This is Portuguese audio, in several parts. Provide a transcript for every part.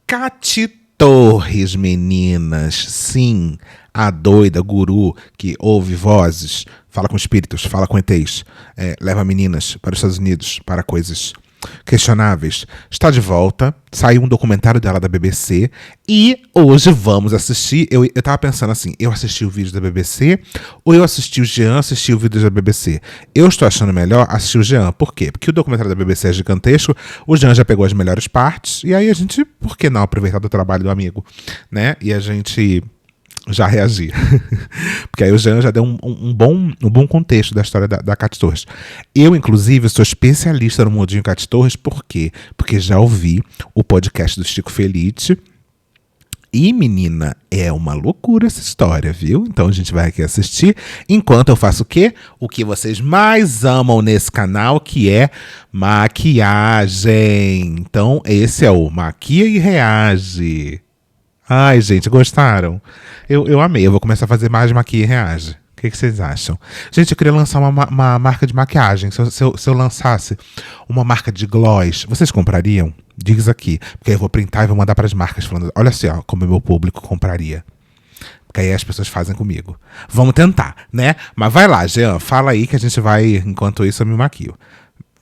Cati Torres, meninas. Sim, a doida guru que ouve vozes, fala com espíritos, fala com ETs, leva meninas para os Estados Unidos para coisas questionáveis. Está de volta. Saiu um documentário dela da BBC e hoje vamos assistir. Eu tava pensando assim, eu assisti o vídeo da BBC ou eu assisti o Jean, assisti o vídeo da BBC? Eu estou achando melhor assistir o Jean. Por quê? Porque o documentário da BBC é gigantesco, o Jean já pegou as melhores partes e aí a gente, por que não aproveitar do trabalho do amigo, né? E a gente já reagir. Porque aí o Jean já deu um bom contexto da história da Cati Torres. Eu, inclusive, sou especialista no mundinho Cati Torres. Por quê? Porque já ouvi o podcast do Chico Felice. E, menina, é uma loucura essa história, viu? Então a gente vai aqui assistir. Enquanto eu faço o quê? O que vocês mais amam nesse canal, que é maquiagem. Então, esse é o Maquia e Reage. Ai, gente, gostaram? Eu amei. Eu vou começar a fazer mais Maquia e Reage. O que vocês acham? Gente, eu queria lançar uma marca de maquiagem. Se eu lançasse uma marca de gloss, vocês comprariam? Diz aqui. Porque aí eu vou printar e vou mandar para as marcas falando, olha assim, ó, como o meu público compraria. Porque aí as pessoas fazem comigo. Vamos tentar, né? Mas vai lá, Jean, fala aí que a gente vai, enquanto isso eu me maquio.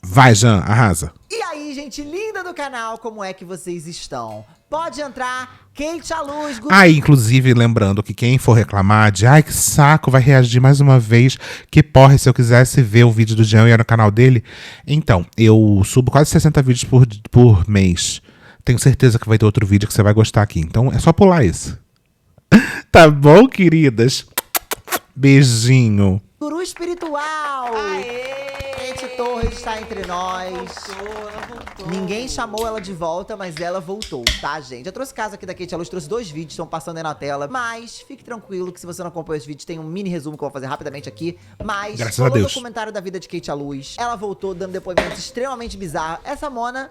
Vai, Jean, arrasa. E aí, gente linda do canal, como é que vocês estão? Pode entrar, Kate a Luz. Inclusive, lembrando que quem for reclamar de ai, que saco, vai reagir mais uma vez, que porra, se eu quisesse ver o vídeo do Jean e era no canal dele. Então, eu subo quase 60 vídeos por mês. Tenho certeza que vai ter outro vídeo que você vai gostar aqui. Então, é só pular esse. Tá bom, queridas? Beijinho. Guru espiritual. Aê! Kate Torres está entre nós. Ela voltou. Ninguém chamou ela de volta, mas ela voltou, tá, gente? Eu trouxe caso aqui da Kate a Luz, trouxe 2 vídeos, estão passando aí na tela. Mas fique tranquilo que se você não acompanhou esse vídeo, tem um mini resumo que eu vou fazer rapidamente aqui. Mas, graças a Deus, o documentário da vida de Kate a Luz, ela voltou dando depoimentos extremamente bizarros. Essa Mona...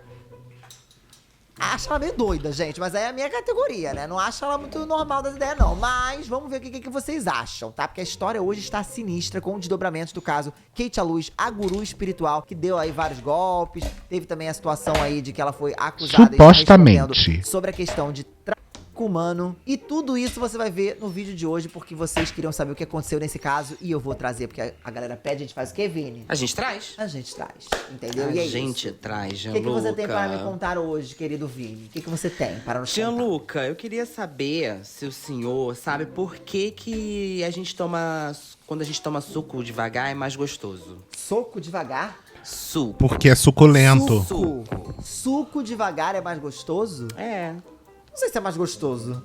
acho ela meio doida, gente, mas aí é a minha categoria, né? Não acho ela muito normal das ideias, não. Mas vamos ver o que vocês acham, tá? Porque a história hoje está sinistra, com desdobramentos do caso Kate a Luz, a guru espiritual, que deu aí vários golpes. Teve também a situação aí de que ela foi acusada supostamente sobre a questão de tráfico humano. E tudo isso você vai ver no vídeo de hoje, porque vocês queriam saber o que aconteceu nesse caso. E eu vou trazer, porque a galera pede, a gente faz o quê, Vini? A gente traz? A gente traz, entendeu? A e é gente isso. traz, O Gianluca. que você tem para me contar hoje, querido Vini? O que você tem para nos contar? Gianluca, eu queria saber se o senhor sabe por que a gente toma... quando a gente toma suco devagar é mais gostoso. Soco devagar? Suco. porque é suculento. Suco devagar é mais gostoso? É. Não sei se é mais gostoso.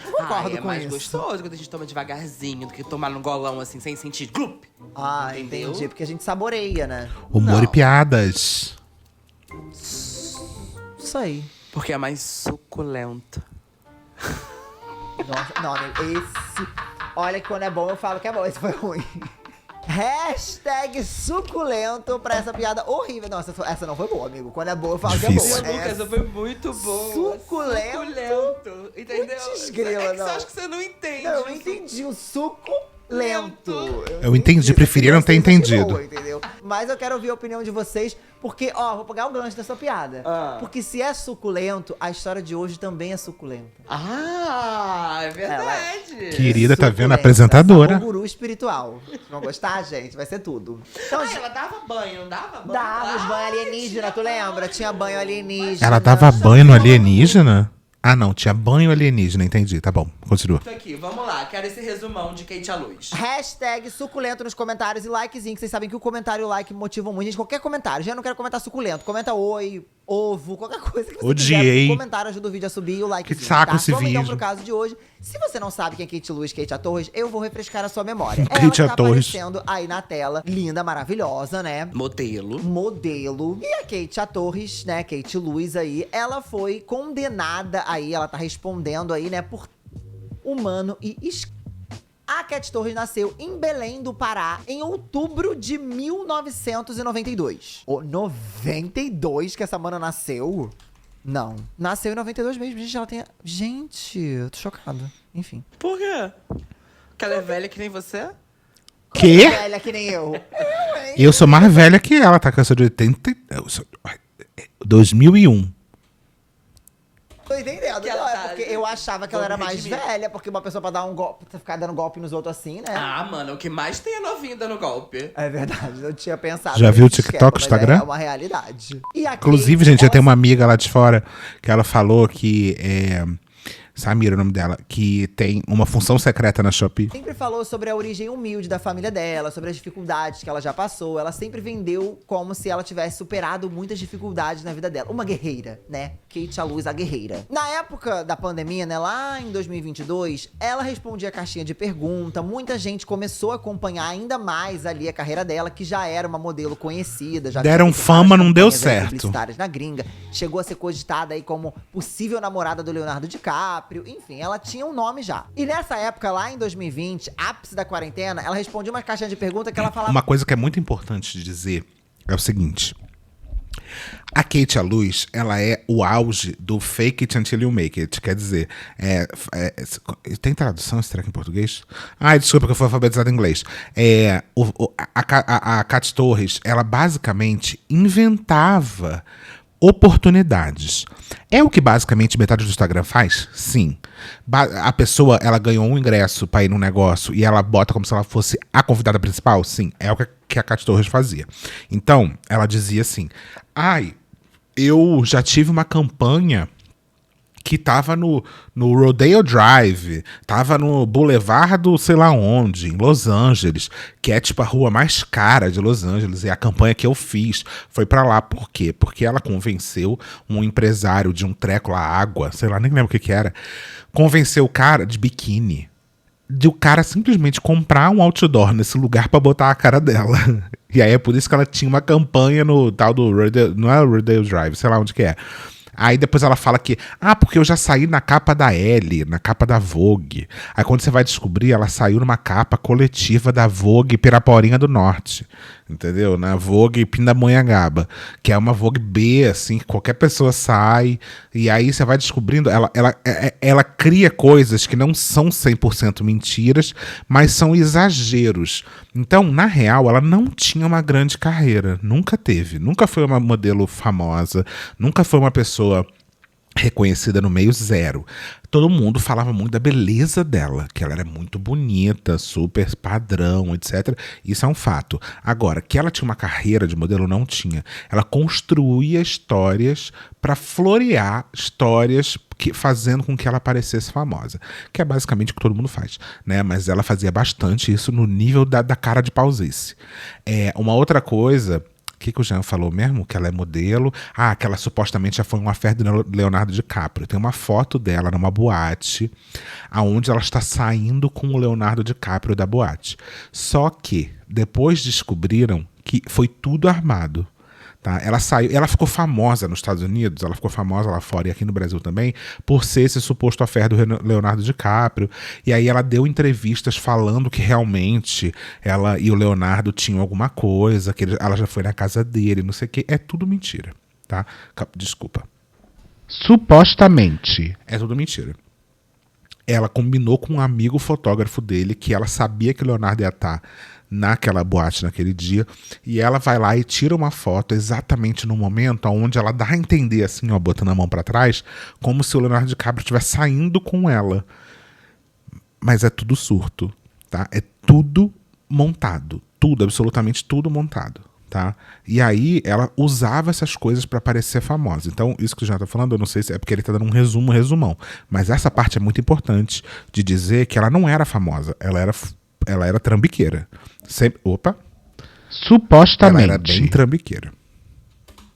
Eu concordo é com mais isso. gostoso quando a gente toma devagarzinho do que tomar no golão assim, sem sentir glup. Ah, Entendeu? entendi. Porque a gente saboreia, né? Humor Não. e piadas. Isso aí. Porque é mais suculento. Nossa, não, esse... Olha que quando é bom eu falo que é bom. Esse foi ruim. Hashtag suculento pra essa piada horrível. Nossa, essa não foi boa, amigo. Quando é boa eu falo Difícil. que é boa. Essa foi muito boa. Suculento. Suculento. Entendeu? Putz, grila, É que não. você acha que você não entende. Não, eu entendi o suco lento. Eu entendi, preferia não ter Vocês acham entendido. boa, entendeu? Mas eu quero ouvir a opinião de vocês, porque, ó, vou pegar o gancho dessa piada. Porque se é suculento, a história de hoje também é suculenta. Ah, é verdade. Querida, tá vendo? Suculenta, Apresentadora. sabor guru espiritual. Vocês vão gostar, gente? Vai ser tudo. Então, Ah, ela dava banho, não dava banho? dava os banhos alienígena, tu lembra? Tinha banho alienígena. Ela dava banho no alienígena? Ah, não, tinha banho alienígena, entendi. Tá bom, continua. Isso aqui, vamos lá. Quero esse resumão de Kate a Luz. Hashtag suculento nos comentários e likezinho, que vocês sabem que o comentário e o like motivam muito. Gente, qualquer comentário. Já não quero comentar suculento. Comenta oi, ovo, qualquer coisa que você Odiei. quiser. O comentário ajuda o vídeo a subir e o like. Que saco esse Vamos então vídeo. pro caso de hoje. Se você não sabe quem é Kate Luz, Kate a Torres, eu vou refrescar a sua memória. Ela Kate que a tá Torres. aparecendo aí na tela. Linda, maravilhosa, né? Modelo. Modelo. E a Kate a Torres, né, Kate Luz aí, ela foi condenada aí, ela tá respondendo aí, né, por humano e A Kate Torres nasceu em Belém do Pará em outubro de 1992. Ô, 92 que essa mana nasceu? Não. Nasceu em 92 mesmo. Gente, ela tem... Gente, eu tô chocado. Enfim. Por quê? Porque ela é velha que nem você? Quê? Velha que nem eu. Eu sou mais velha que ela, tá? Que eu sou de 80... Eu sou... 2001. Tô entendendo. Que Não, ela é tá- porque eu achava que ela era Vamos mais redimir. velha, porque uma pessoa pra dar um golpe, pra ficar dando golpe nos outros assim, né? Ah, mano, o que mais tem é novinho dando golpe. É verdade, eu tinha pensado. Já viu o nesse TikTok, esquema, mas Instagram? É uma realidade. E a Inclusive, Kate, gente, eu ela tenho uma amiga lá de fora que ela falou que Samira, o nome dela, que tem uma função secreta na Shopee. sempre falou sobre a origem humilde da família dela, sobre as dificuldades que ela já passou. Ela sempre vendeu como se ela tivesse superado muitas dificuldades na vida dela. Uma guerreira, né? Kate a Luz, a guerreira. Na época da pandemia, né, lá em 2022, ela respondia a caixinha de pergunta. Muita gente começou a acompanhar ainda mais ali a carreira dela, que já era uma modelo conhecida. Já Deram tinha feito fama, várias não deu campanhas aí certo. publicitárias na gringa. Chegou a ser cogitada aí como possível namorada do Leonardo DiCaprio. Enfim, ela tinha um nome já. E nessa época, lá em 2020, ápice da quarentena, ela respondia uma caixinha de pergunta que ela falava... Uma coisa que é muito importante de dizer é o seguinte. A Kate a Luz, ela é o auge do fake it until you make it. Quer dizer, tem tradução esse treco em português? Ai, desculpa que eu fui alfabetizado em inglês. A Kat Torres, ela basicamente inventava oportunidades. É o que basicamente metade do Instagram faz? Sim. A pessoa, ela ganhou um ingresso pra ir num negócio e ela bota como se ela fosse a convidada principal? Sim. É o que a Kat Torres fazia. Então, ela dizia assim, eu já tive uma campanha que tava no Rodeo Drive, tava no Boulevard do sei lá onde, em Los Angeles, que é tipo a rua mais cara de Los Angeles, e a campanha que eu fiz foi pra lá. Por quê? Porque ela convenceu um empresário de um treco lá, água, sei lá, nem lembro o que era, convenceu o cara de biquíni, de o cara simplesmente comprar um outdoor nesse lugar pra botar a cara dela. E aí é por isso que ela tinha uma campanha no tal do Rodeo, não é o Rodeo Drive, sei lá onde que é. Aí depois ela fala que, porque eu já saí na capa da Elle, na capa da Vogue. Aí quando você vai descobrir, ela saiu numa capa coletiva da Vogue Piraporinha do Norte. Entendeu? Na Vogue Pindamonhangaba, que é uma Vogue B, assim, que qualquer pessoa sai. E aí você vai descobrindo, ela cria coisas que não são 100% mentiras, mas são exageros. Então, na real, ela não tinha uma grande carreira. Nunca teve. Nunca foi uma modelo famosa. Nunca foi uma pessoa reconhecida no meio, zero. Todo mundo falava muito da beleza dela, que ela era muito bonita, super padrão, etc. Isso é um fato. Agora, que ela tinha uma carreira de modelo, não tinha. Ela construía histórias para florear histórias fazendo com que ela parecesse famosa. Que é basicamente o que todo mundo faz, né? Mas ela fazia bastante isso no nível da cara de pausice. Uma outra coisa... O que o Jean falou mesmo? Que ela é modelo. Que ela supostamente já foi uma affair do Leonardo DiCaprio. Tem uma foto dela numa boate, onde ela está saindo com o Leonardo DiCaprio da boate. Só que depois descobriram que foi tudo armado. Tá? Ela ficou famosa nos Estados Unidos, ela ficou famosa lá fora e aqui no Brasil também, por ser esse suposto affair do Leonardo DiCaprio. E aí ela deu entrevistas falando que realmente ela e o Leonardo tinham alguma coisa, que ela já foi na casa dele, não sei o que. É tudo mentira, tá? Desculpa. Supostamente. É tudo mentira. Ela combinou com um amigo fotógrafo dele, que ela sabia que o Leonardo ia estar naquela boate naquele dia, e ela vai lá e tira uma foto exatamente no momento onde ela dá a entender, assim, ó, botando a mão pra trás, como se o Leonardo DiCaprio estivesse saindo com ela. Mas é tudo surto, tá? É tudo montado. Tudo, absolutamente tudo montado, tá? E aí ela usava essas coisas pra parecer famosa. Então, isso que o Jean tá falando, eu não sei se é porque ele tá dando um resumão. Mas essa parte é muito importante de dizer que ela não era famosa, ela era trambiqueira. Supostamente. Ela era bem trambiqueira.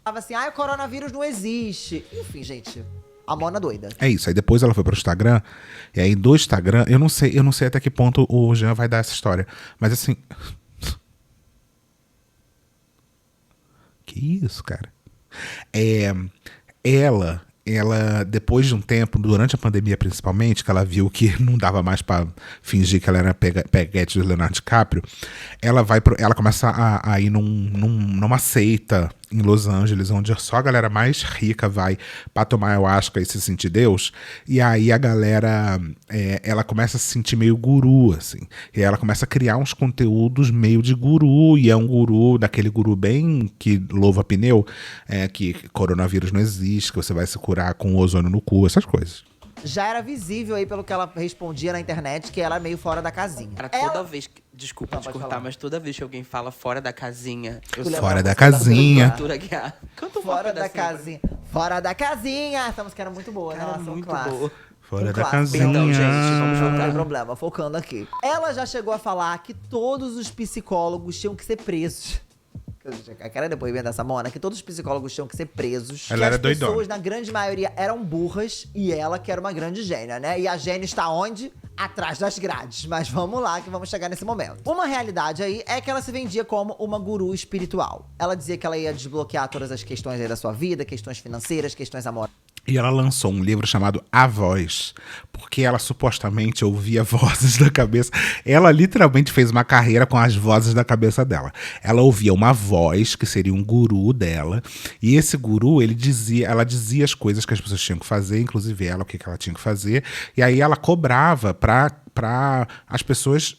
Falava assim, o coronavírus não existe. Enfim, gente, a Mona doida. É isso. Aí depois ela foi pro Instagram. E aí do Instagram, eu não sei até que ponto o Jean vai dar essa história. Mas assim... Que isso, cara? Ela, depois de um tempo, durante a pandemia principalmente, que ela viu que não dava mais pra fingir que ela era peguete do Leonardo DiCaprio, ela começa a ir numa seita em Los Angeles, onde só a galera mais rica vai pra tomar ayahuasca e se sentir Deus. E aí a galera, ela começa a se sentir meio guru, assim. E aí ela começa a criar uns conteúdos meio de guru, e é um guru, daquele guru bem que louva pneu, que coronavírus não existe, que você vai se curar com ozônio no cu, essas coisas. Já era visível aí pelo que ela respondia na internet, que ela é meio fora da casinha. Cara, toda vez que... Desculpa Não, te pode cortar, falar. mas toda vez que alguém fala fora da casinha, eu Lembra Fora a da música casinha. Cultura Guiar. Canta um Fora da pedacinho pra- casinha. Fora da casinha. Essa música era muito boa, Cara, né? muito Clássico. boa. Fora Um da clássico. casinha. Perdão, gente, vamos Não voltar. tem problema, focando aqui. Ela já chegou a falar que todos os psicólogos tinham que ser presos. Eu quero depoimento dessa Mona, que todos os psicólogos tinham que ser presos. Ela que era as doidona. pessoas, na grande maioria, eram burras e ela que era uma grande gênia, né? E a gênia está onde? Atrás das grades. Mas vamos lá que vamos chegar nesse momento. Uma realidade aí é que ela se vendia como uma guru espiritual. Ela dizia que ela ia desbloquear todas as questões aí da sua vida, questões financeiras, questões amorosas. E ela lançou um livro chamado A Voz, porque ela supostamente ouvia vozes da cabeça. Ela literalmente fez uma carreira com as vozes da cabeça dela. Ela ouvia uma voz, que seria um guru dela, e esse guru, ela dizia as coisas que as pessoas tinham que fazer, inclusive ela, o que ela tinha que fazer, e aí ela cobrava para as pessoas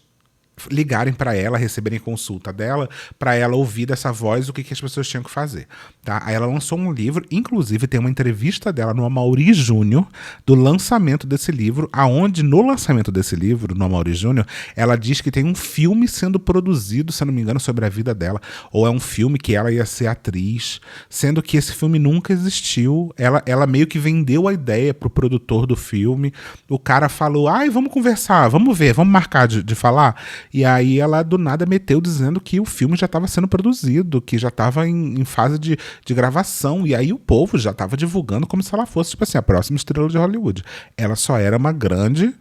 ligarem para ela, receberem consulta dela, para ela ouvir dessa voz o que as pessoas tinham que fazer, tá? Aí ela lançou um livro, inclusive tem uma entrevista dela no Amaury Júnior, do lançamento desse livro, aonde no lançamento desse livro, no Amaury Júnior, ela diz que tem um filme sendo produzido, se eu não me engano, sobre a vida dela, ou é um filme que ela ia ser atriz, sendo que esse filme nunca existiu. Ela meio que vendeu a ideia pro produtor do filme, o cara falou, vamos conversar, vamos ver, vamos marcar de falar. E aí ela do nada meteu dizendo que o filme já estava sendo produzido, que já estava em fase de gravação. E aí o povo já estava divulgando como se ela fosse, tipo assim, a próxima estrela de Hollywood. Ela só era uma grande,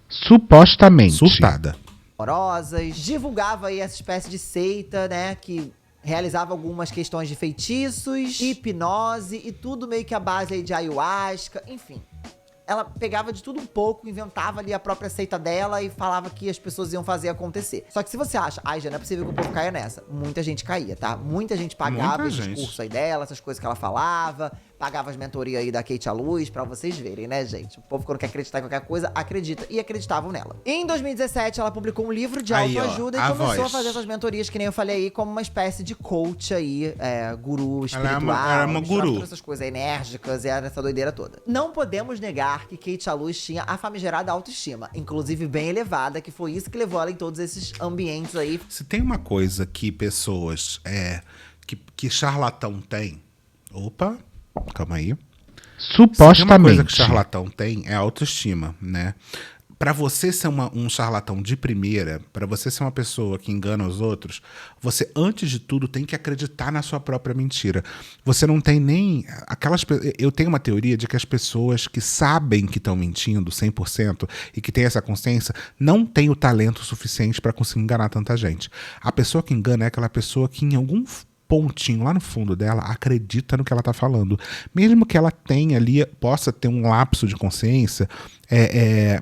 supostamente, surtada. Divulgava aí essa espécie de seita, né, que realizava algumas questões de feitiços, hipnose e tudo meio que a base aí de ayahuasca, enfim. Ela pegava de tudo um pouco, inventava ali a própria seita dela e falava que as pessoas iam fazer acontecer. Só que se você acha, já não é possível que o povo caia nessa. Muita gente caía, tá? Muita gente pagava Muita esse gente. discurso aí dela, essas coisas que ela falava, pagava as mentorias aí da Kate à Luz, pra vocês verem, né, gente? O povo, quando quer acreditar em qualquer coisa, acredita. E acreditavam nela. Em 2017, ela publicou um livro de Aí, ó, autoajuda a e começou voz. a fazer essas mentorias, que nem eu falei aí, como uma espécie de coach aí, guru Ela é espiritual. uma misturava guru. todas essas coisas enérgicas e essa doideira toda. Não podemos negar que Kate à Luz tinha a famigerada autoestima, inclusive bem elevada, que foi isso que levou ela em todos esses ambientes aí. Se tem uma coisa que pessoas que charlatão tem. Opa, calma aí. Supostamente. Se tem uma coisa que charlatão tem, é autoestima, né? Pra você ser um charlatão de primeira, pra você ser uma pessoa que engana os outros, você, antes de tudo, tem que acreditar na sua própria mentira. Você não tem nem... Eu tenho uma teoria de que as pessoas que sabem que estão mentindo 100% e que têm essa consciência, não têm o talento suficiente pra conseguir enganar tanta gente. A pessoa que engana é aquela pessoa que em algum pontinho lá no fundo dela acredita no que ela tá falando. Mesmo que ela tenha ali, possa ter um lapso de consciência,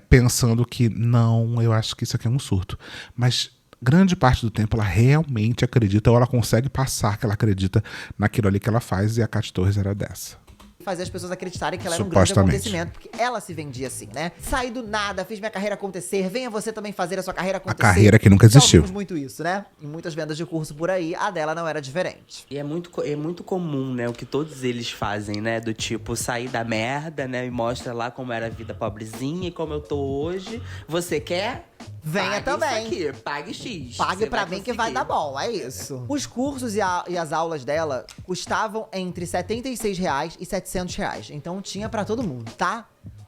pensando que não, eu acho que isso aqui é um surto. Mas grande parte do tempo ela realmente acredita, ou ela consegue passar que ela acredita naquilo ali que ela faz, e a Katy Torres era dessa. Fazer as pessoas acreditarem que ela era um grande Supostamente. acontecimento, porque ela se vendia assim, né? Saí do nada, fiz minha carreira acontecer, venha você também fazer a sua carreira acontecer. carreira que nunca Já existiu. ouvimos muito isso, né? Em muitas vendas de curso por aí, a dela não era diferente. E é muito comum, né, o que todos eles fazem, né? Do tipo, sair da merda, né? E mostra lá como era a vida pobrezinha e como eu tô hoje. Você quer? Venha Pague também. Isso aqui, pague X. Pague Você pra vai mim que vai conseguir. dar bom, é isso. Os cursos e as aulas dela custavam entre R$ 76 reais e R$ 700 reais. Então tinha pra todo mundo, tá?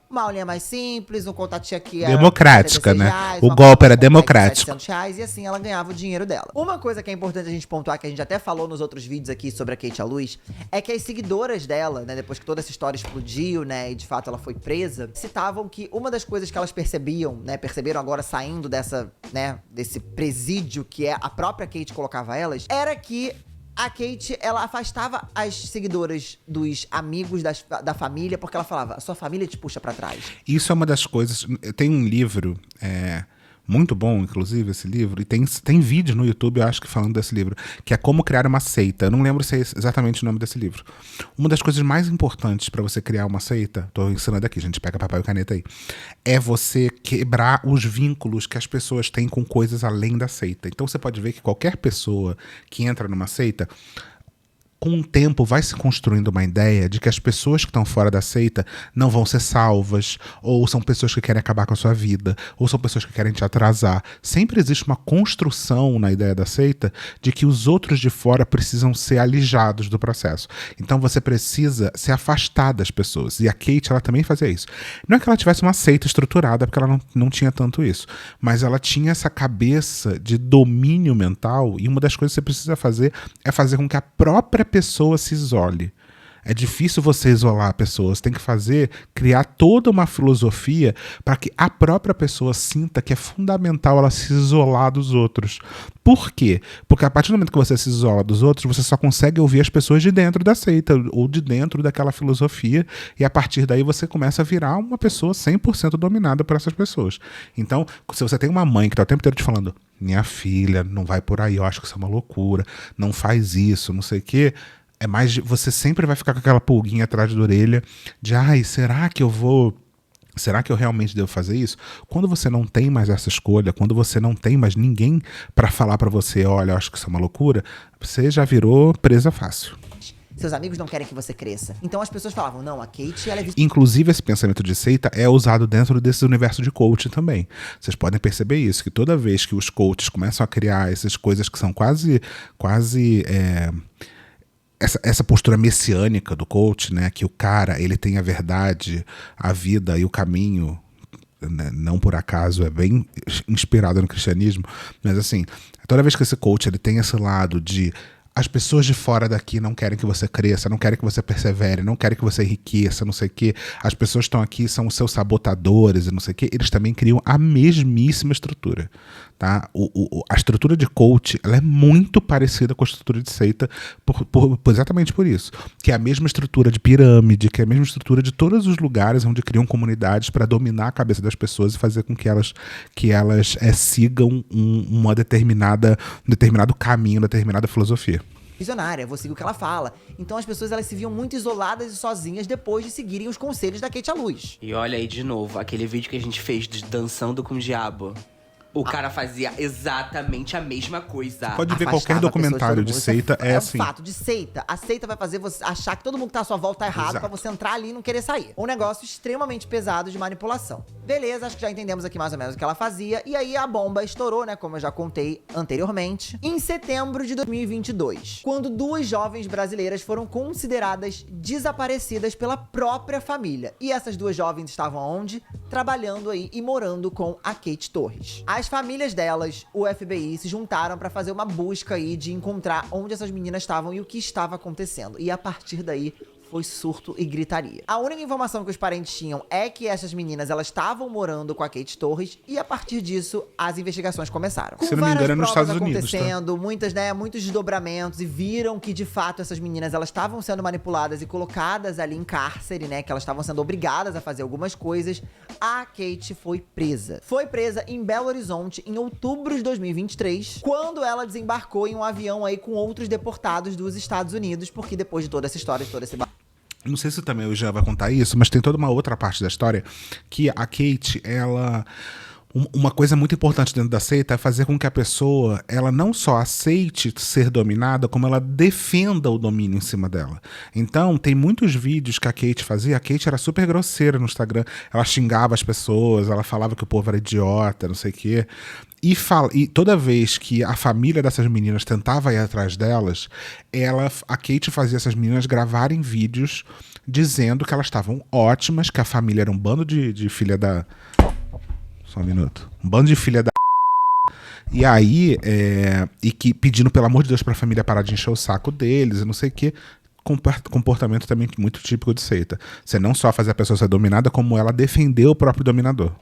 Uma aulinha mais simples, um contatinho aqui era Democrática, 76 né? reais, O uma golpe prova era completa de democrático. 700 reais, e assim ela ganhava o dinheiro dela. Uma coisa que é importante a gente pontuar, que a gente até falou nos outros vídeos aqui sobre a Kate à Luz, é que as seguidoras dela, né, depois que toda essa história explodiu, né, e de fato ela foi presa, citavam que uma das coisas que elas percebiam, né, perceberam agora saindo dessa, né, desse presídio que a própria Kate colocava elas, era que a Kate, ela afastava as seguidoras dos amigos da família, porque ela falava, a sua família te puxa pra trás. Isso é uma das coisas... Tem um livro muito bom, inclusive, esse livro, e tem vídeo no YouTube, eu acho que falando desse livro, que é Como Criar uma Seita. Eu não lembro se é exatamente o nome desse livro. Uma das coisas mais importantes para você criar uma seita, tô ensinando aqui, gente, pega papel e caneta aí, é você quebrar os vínculos que as pessoas têm com coisas além da seita. Então você pode ver que qualquer pessoa que entra numa seita, com o tempo vai se construindo uma ideia de que as pessoas que estão fora da seita não vão ser salvas, ou são pessoas que querem acabar com a sua vida, ou são pessoas que querem te atrasar. Sempre existe uma construção na ideia da seita de que os outros de fora precisam ser alijados do processo. Então você precisa se afastar das pessoas. E a Kate, ela também fazia isso. Não é que ela tivesse uma seita estruturada, porque ela não tinha tanto isso, mas ela tinha essa cabeça de domínio mental, e uma das coisas que você precisa fazer é fazer com que a própria pessoa se isole. É difícil você isolar a pessoa, você tem que criar toda uma filosofia para que a própria pessoa sinta que é fundamental ela se isolar dos outros. Por quê? Porque a partir do momento que você se isola dos outros, você só consegue ouvir as pessoas de dentro da seita, ou de dentro daquela filosofia, e a partir daí você começa a virar uma pessoa 100% dominada por essas pessoas. Então, se você tem uma mãe que está o tempo inteiro te falando: minha filha, não vai por aí, eu acho que isso é uma loucura, não faz isso, não sei o quê, você sempre vai ficar com aquela pulguinha atrás da orelha de, será que eu realmente devo fazer isso? Quando você não tem mais essa escolha, quando você não tem mais ninguém para falar para você: olha, eu acho que isso é uma loucura, você já virou presa fácil. Seus amigos não querem que você cresça. Então as pessoas falavam: não, a Kate, ela é... Inclusive, esse pensamento de seita é usado dentro desse universo de coaching também. Vocês podem perceber isso, que toda vez que os coaches começam a criar essas coisas que são quase essa postura messiânica do coach, né, que o cara, ele tem a verdade, a vida e o caminho, né, não por acaso, é bem inspirado no cristianismo, mas assim, toda vez que esse coach ele tem esse lado de: as pessoas de fora daqui não querem que você cresça, não querem que você persevere, não querem que você enriqueça, não sei o quê. As pessoas que estão aqui são os seus sabotadores e não sei o quê. Eles também criam a mesmíssima estrutura, tá? A estrutura de coach, ela é muito parecida com a estrutura de seita exatamente por isso. Que é a mesma estrutura de pirâmide, que é a mesma estrutura de todos os lugares onde criam comunidades para dominar a cabeça das pessoas e fazer com que elas sigam um determinado caminho, determinada filosofia. Visionária, vou seguir o que ela fala. Então as pessoas, elas se viam muito isoladas e sozinhas depois de seguirem os conselhos da Kate à Luz. E olha aí de novo, aquele vídeo que a gente fez de dançando com o diabo. O cara fazia exatamente a mesma coisa. Pode ver qualquer documentário de seita, é assim. É um fato de seita. A seita vai fazer você achar que todo mundo que tá à sua volta tá errado. Exato. Pra você entrar ali e não querer sair. Um negócio extremamente pesado de manipulação. Beleza, acho que já entendemos aqui mais ou menos o que ela fazia. E aí a bomba estourou, né, como eu já contei anteriormente, em setembro de 2022, quando 2 jovens brasileiras foram consideradas desaparecidas pela própria família. E essas 2 jovens estavam onde? Trabalhando aí e morando com a Kate Torres. As famílias delas, o FBI, se juntaram pra fazer uma busca aí de encontrar onde essas meninas estavam e o que estava acontecendo. E a partir daí foi surto e gritaria. A única informação que os parentes tinham é que essas meninas, elas estavam morando com a Kate Torres, e a partir disso, as investigações começaram. Se não me engano, é nos Estados Unidos, acontecendo, tá? Muitos desdobramentos, e viram que, de fato, essas meninas, elas estavam sendo manipuladas e colocadas ali em cárcere, né? Que elas estavam sendo obrigadas a fazer algumas coisas. A Kate foi presa. Foi presa em Belo Horizonte em outubro de 2023, quando ela desembarcou em um avião aí com outros deportados dos Estados Unidos, porque depois de toda essa história, de todo esse... Não sei se também o Jean vai contar isso, mas tem toda uma outra parte da história que a Kate, ela... Uma coisa muito importante dentro da seita é fazer com que a pessoa, ela não só aceite ser dominada, como ela defenda o domínio em cima dela. Então, tem muitos vídeos que a Kate fazia. A Kate era super grosseira no Instagram. Ela xingava as pessoas, ela falava que o povo era idiota, não sei o quê. E toda vez que a família dessas meninas tentava ir atrás delas, a Kate fazia essas meninas gravarem vídeos dizendo que elas estavam ótimas, que a família era um bando de filha da... Só um minuto. Um bando de filha da... E aí, e que pedindo, pelo amor de Deus, pra família parar de encher o saco deles e não sei o quê. Comportamento também muito típico de seita. Você não só fazer a pessoa ser dominada, como ela defender o próprio dominador.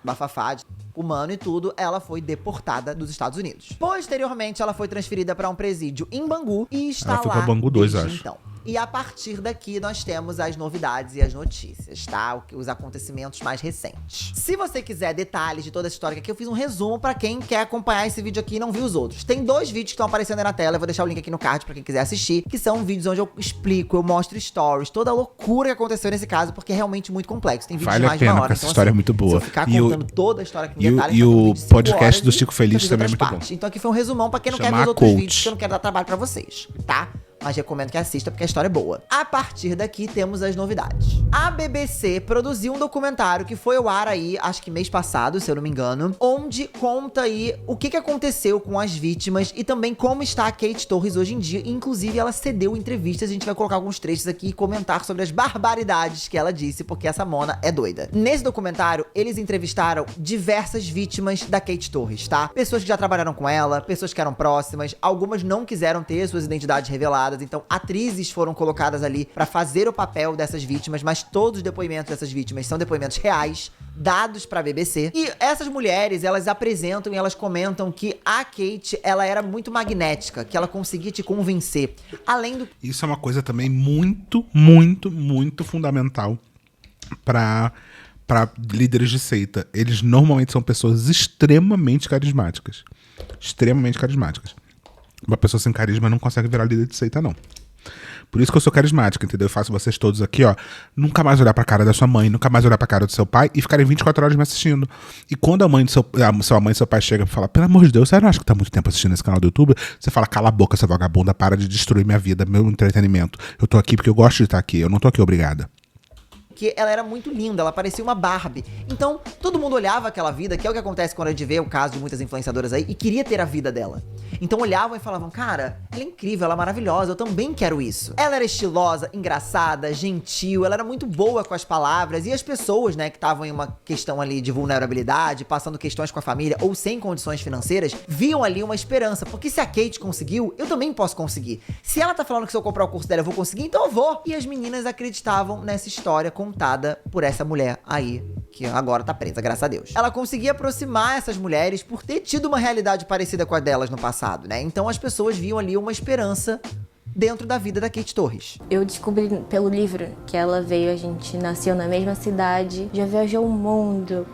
Bafafá, humano e tudo, ela foi deportada dos Estados Unidos. Posteriormente, ela foi transferida para um presídio em Bangu e está ela foi lá pra Bangu 2, desde acho. então. E a partir daqui nós temos as novidades e as notícias, tá? Os acontecimentos mais recentes. Se você quiser detalhes de toda essa história aqui, eu fiz um resumo pra quem quer acompanhar esse vídeo aqui e não viu os outros. Tem 2 vídeos que estão aparecendo aí na tela, eu vou deixar o link aqui no card pra quem quiser assistir, que são vídeos onde eu explico, eu mostro stories, toda a loucura que aconteceu nesse caso, porque é realmente muito complexo. Tem vídeos Vale de a mais de pena, uma porque hora. essa história é muito boa. Se eu ficar E o- contando toda a história aqui e em o- detalhes, e tá com o um vídeo de 5 podcast do horas Chico e Feliz eu fiz também é outras muito bom. partes. Então aqui foi um resumão pra quem não quer Chama ver os outros Coach. vídeos, que eu não quero dar trabalho pra vocês, tá? Mas recomendo que assista porque a história é boa. A partir daqui temos as novidades. A BBC produziu um documentário que foi ao ar aí, acho que mês passado, se eu não me engano, onde conta aí o que aconteceu com as vítimas e também como está a Kate Torres hoje em dia. Inclusive, ela cedeu entrevistas, a gente vai colocar alguns trechos aqui e comentar sobre as barbaridades que ela disse, porque essa mona é doida. Nesse documentário, eles entrevistaram diversas vítimas da Kate Torres, tá? Pessoas que já trabalharam com ela, pessoas que eram próximas, algumas não quiseram ter suas identidades reveladas, então atrizes foram colocadas ali pra fazer o papel dessas vítimas, mas todos os depoimentos dessas vítimas são depoimentos reais, dados pra BBC. E essas mulheres, elas apresentam e elas comentam que a Kate, ela era muito magnética, que ela conseguia te convencer. Além do... Isso é uma coisa também muito, muito, muito fundamental para líderes de seita. Eles normalmente são pessoas extremamente carismáticas. Extremamente carismáticas. Uma pessoa sem carisma não consegue virar líder de seita, não. Por isso que eu sou carismática, entendeu? Eu faço vocês todos aqui, ó, nunca mais olhar pra cara da sua mãe, nunca mais olhar pra cara do seu pai e ficarem 24 horas me assistindo. E quando a mãe do sua mãe e seu pai chegam e falam, pelo amor de Deus, você não acha que tá muito tempo assistindo esse canal do YouTube? Você fala, cala a boca, essa vagabunda, para de destruir minha vida, meu entretenimento. Eu tô aqui porque eu gosto de estar aqui, eu não tô aqui obrigada. que ela era muito linda, ela parecia uma Barbie. Então, todo mundo olhava aquela vida, que é o que acontece quando a gente vê o caso de muitas influenciadoras aí, e queria ter a vida dela. Então olhavam e falavam, cara, ela é incrível, ela é maravilhosa, eu também quero isso. Ela era estilosa, engraçada, gentil, ela era muito boa com as palavras, e as pessoas, né, que estavam em uma questão ali de vulnerabilidade, passando questões com a família, ou sem condições financeiras, viam ali uma esperança, porque se a Kate conseguiu, eu também posso conseguir. Se ela tá falando que se eu comprar o curso dela eu vou conseguir, então eu vou. E as meninas acreditavam nessa história contada por essa mulher aí, que agora tá presa, graças a Deus. Ela conseguia aproximar essas mulheres por ter tido uma realidade parecida com a delas no passado, né? Então as pessoas viam ali uma esperança dentro da vida da Kate Torres. Eu descobri pelo livro que ela veio, a gente nasceu na mesma cidade, já viajou o mundo,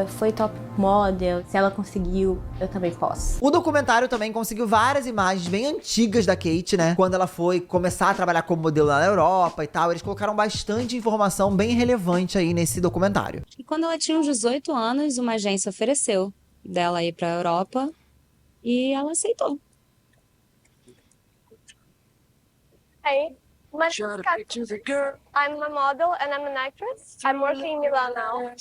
foi top model. Se ela conseguiu, eu também posso. O documentário também conseguiu várias imagens bem antigas da Kate, né? Quando ela foi começar a trabalhar como modelo na Europa e tal, eles colocaram bastante informação bem relevante aí nesse documentário. E quando ela tinha uns 18 anos, uma agência ofereceu dela ir pra Europa e ela aceitou. Hey, my name is Kat. I'm a model and I'm an actress. I'm working in Milan now.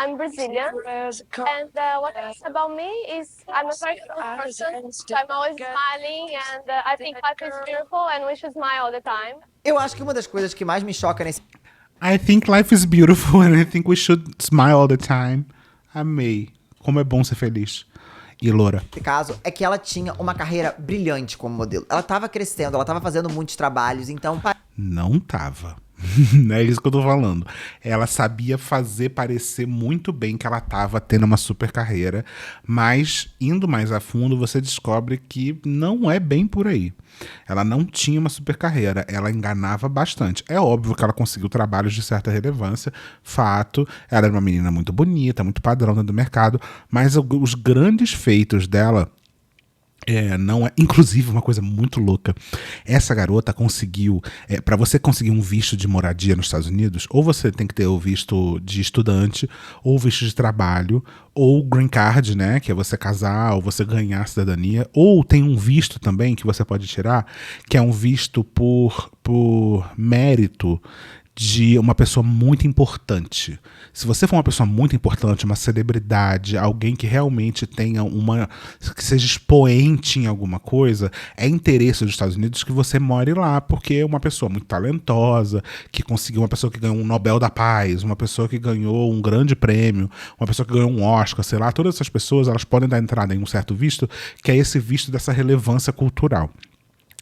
I'm Brazilian. And what I think about me is I'm a very good person. So I'm always smiling and I think life is beautiful and we should smile all the time. Eu acho que uma das coisas que mais me choca nesse I think life is beautiful and I think we should smile all the time. Amei. Como é bom ser feliz. E loura. caso é que ela tinha uma carreira brilhante como modelo. Ela tava crescendo, ela tava fazendo muitos trabalhos, então... Não tava. É isso que eu tô falando. Ela sabia fazer parecer muito bem que ela tava tendo uma super carreira, mas indo mais a fundo você descobre que não é bem por aí. Ela não tinha uma super carreira, ela enganava bastante. É óbvio que ela conseguiu trabalhos de certa relevância, fato. Ela era uma menina muito bonita, muito padrão dentro do mercado, mas os grandes feitos dela... não é, inclusive uma coisa muito louca, essa garota conseguiu, para você conseguir um visto de moradia nos Estados Unidos, ou você tem que ter o visto de estudante, ou o visto de trabalho, ou o green card, né, que é você casar, ou você ganhar a cidadania, ou tem um visto também que você pode tirar, que é um visto por mérito de uma pessoa muito importante. Se você for uma pessoa muito importante, uma celebridade, alguém que realmente tenha que seja expoente em alguma coisa, é interesse dos Estados Unidos que você more lá, porque é uma pessoa muito talentosa, que conseguiu, uma pessoa que ganhou um Nobel da Paz, uma pessoa que ganhou um grande prêmio, uma pessoa que ganhou um Oscar, sei lá, todas essas pessoas, elas podem dar entrada em um certo visto, que é esse visto dessa relevância cultural.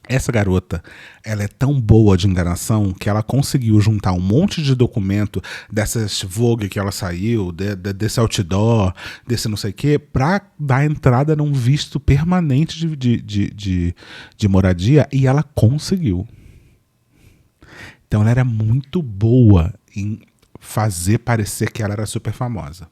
Essa garota, ela é tão boa de enganação que ela conseguiu juntar um monte de documento dessas Vogue que ela saiu, desse outdoor, desse não sei o quê, pra dar entrada num visto permanente de moradia, e ela conseguiu. Então ela era muito boa em fazer parecer que ela era super famosa.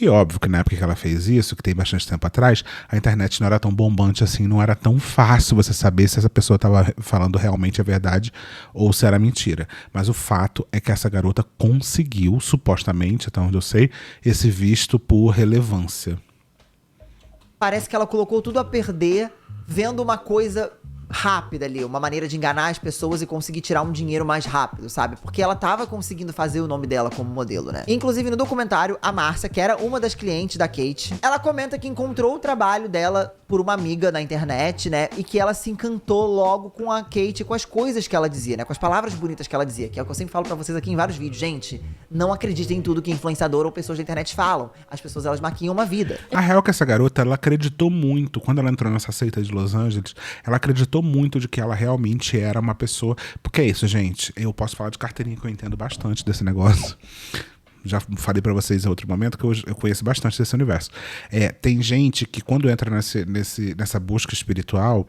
E óbvio que na época que ela fez isso, que tem bastante tempo atrás, a internet não era tão bombante assim, não era tão fácil você saber se essa pessoa estava falando realmente a verdade ou se era mentira. Mas o fato é que essa garota conseguiu, supostamente, até onde eu sei, esse visto por relevância. Parece que ela colocou tudo a perder vendo uma coisa rápida ali, uma maneira de enganar as pessoas e conseguir tirar um dinheiro mais rápido, sabe? Porque ela tava conseguindo fazer o nome dela como modelo, né? Inclusive, no documentário, a Márcia, que era uma das clientes da Kate, ela comenta que encontrou o trabalho dela por uma amiga na internet, né? E que ela se encantou logo com a Kate, com as coisas que ela dizia, né? Com as palavras bonitas que ela dizia, que é o que eu sempre falo pra vocês aqui em vários vídeos. Gente, não acreditem em tudo que influenciador ou pessoas da internet falam. As pessoas, elas maquiam uma vida. A real é que essa garota, ela acreditou muito, quando ela entrou nessa seita de Los Angeles, ela acreditou muito de que ela realmente era uma pessoa... Porque é isso, gente, eu posso falar de carteirinha que eu entendo bastante desse negócio. Já falei pra vocês em outro momento que eu conheço bastante desse universo. Tem gente que quando entra nessa busca espiritual...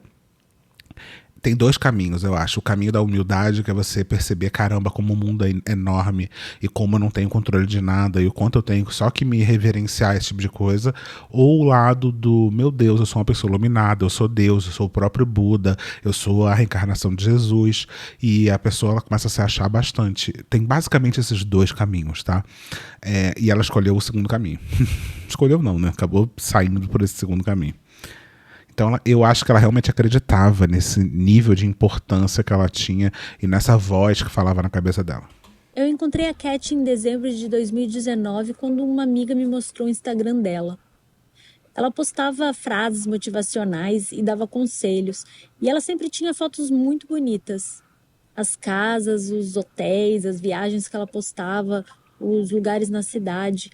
Tem dois caminhos, eu acho. O caminho da humildade, que é você perceber, caramba, como o mundo é enorme e como eu não tenho controle de nada e o quanto eu tenho só que me reverenciar esse tipo de coisa. Ou o lado do, meu Deus, eu sou uma pessoa iluminada, eu sou Deus, eu sou o próprio Buda, eu sou a reencarnação de Jesus. E a pessoa ela começa a se achar bastante. Tem basicamente esses dois caminhos, tá? E ela escolheu o segundo caminho. Escolheu não, né? Acabou saindo por esse segundo caminho. Então eu acho que ela realmente acreditava nesse nível de importância que ela tinha e nessa voz que falava na cabeça dela. Eu encontrei a Cat em dezembro de 2019 quando uma amiga me mostrou o Instagram dela. Ela postava frases motivacionais e dava conselhos. E ela sempre tinha fotos muito bonitas. As casas, os hotéis, as viagens que ela postava, os lugares na cidade.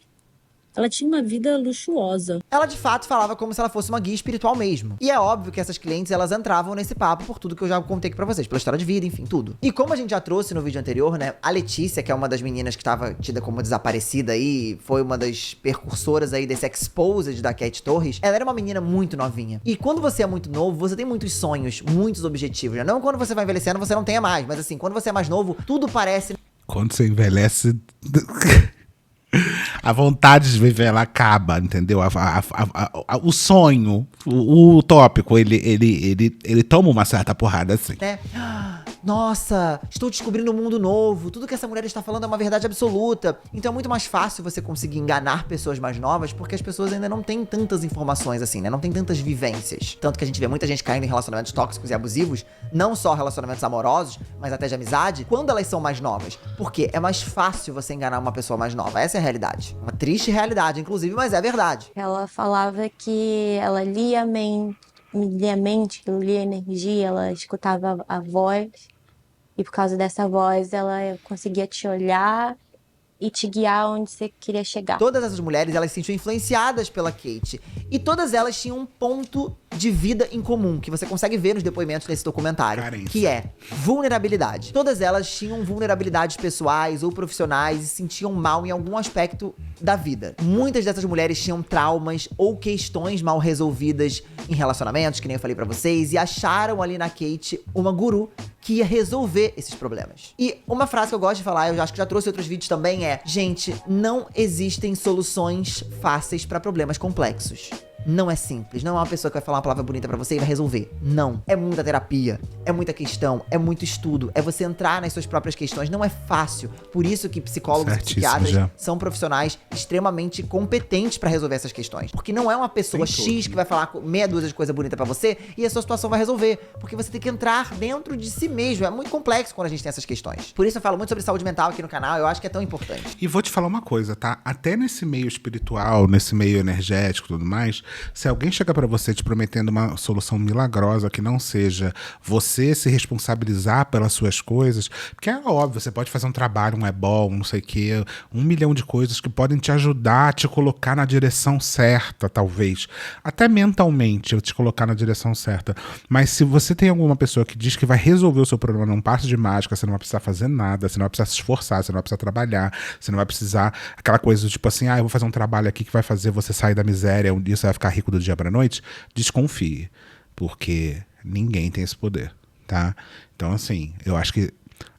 Ela tinha uma vida luxuosa. Ela, de fato, falava como se ela fosse uma guia espiritual mesmo. E é óbvio que essas clientes, elas entravam nesse papo por tudo que eu já contei aqui pra vocês. Pela história de vida, enfim, tudo. E como a gente já trouxe no vídeo anterior, né? A Letícia, que é uma das meninas que estava tida como desaparecida aí, foi uma das percursoras aí desse exposed da Cat Torres. Ela era uma menina muito novinha. E quando você é muito novo, você tem muitos sonhos, muitos objetivos, né? Não quando você vai envelhecendo, você não tenha mais. Mas assim, quando você é mais novo, tudo parece... Quando você envelhece... A vontade de viver ela acaba, entendeu? O sonho, o utópico, ele toma uma certa porrada assim. Né? Nossa, estou descobrindo um mundo novo. Tudo que essa mulher está falando é uma verdade absoluta. Então é muito mais fácil você conseguir enganar pessoas mais novas, porque as pessoas ainda não têm tantas informações assim, né? Não tem tantas vivências. Tanto que a gente vê muita gente caindo em relacionamentos tóxicos e abusivos, não só relacionamentos amorosos, mas até de amizade, quando elas são mais novas. Porque é mais fácil você enganar uma pessoa mais nova. Essa é a realidade. Uma triste realidade, inclusive, mas é a verdade. Ela falava que ela lia a mente, lia a energia, ela escutava a voz. E por causa dessa voz, ela conseguia te olhar e te guiar onde você queria chegar. Todas essas mulheres, elas se sentiam influenciadas pela Kate. E todas elas tinham um ponto de vida em comum, que você consegue ver nos depoimentos desse documentário. Carência. Que é vulnerabilidade. Todas elas tinham vulnerabilidades pessoais ou profissionais e se sentiam mal em algum aspecto da vida. Muitas dessas mulheres tinham traumas ou questões mal resolvidas em relacionamentos, que nem eu falei pra vocês, e acharam ali na Kate uma guru que ia resolver esses problemas. E uma frase que eu gosto de falar, eu acho que já trouxe em outros vídeos também, é: gente, não existem soluções fáceis pra problemas complexos. Não é simples, não é uma pessoa que vai falar uma palavra bonita pra você e vai resolver. Não. É muita terapia, é muita questão, é muito estudo, é você entrar nas suas próprias questões. Não é fácil. Por isso que psicólogos e psiquiatras são profissionais extremamente competentes pra resolver essas questões. Porque não é uma pessoa X que vai falar meia dúzia de coisa bonita pra você e a sua situação vai resolver. Porque você tem que entrar dentro de si mesmo. É muito complexo quando a gente tem essas questões. Por isso eu falo muito sobre saúde mental aqui no canal, eu acho que é tão importante. E vou te falar uma coisa, tá? Até nesse meio espiritual, nesse meio energético e tudo mais, se alguém chegar pra você te prometendo uma solução milagrosa que não seja você se responsabilizar pelas suas coisas, porque é óbvio, você pode fazer um trabalho, um ebol, não sei o quê, 1 milhão de coisas que podem te ajudar a te colocar na direção certa, talvez. Até mentalmente, te colocar na direção certa. Mas se você tem alguma pessoa que diz que vai resolver o seu problema num passo de mágica, você não vai precisar fazer nada, você não vai precisar se esforçar, você não vai precisar trabalhar, você não vai precisar aquela coisa do tipo assim, eu vou fazer um trabalho aqui que vai fazer você sair da miséria, um dia você vai ficar rico do dia pra noite, desconfie, porque ninguém tem esse poder, tá? Então assim, eu acho que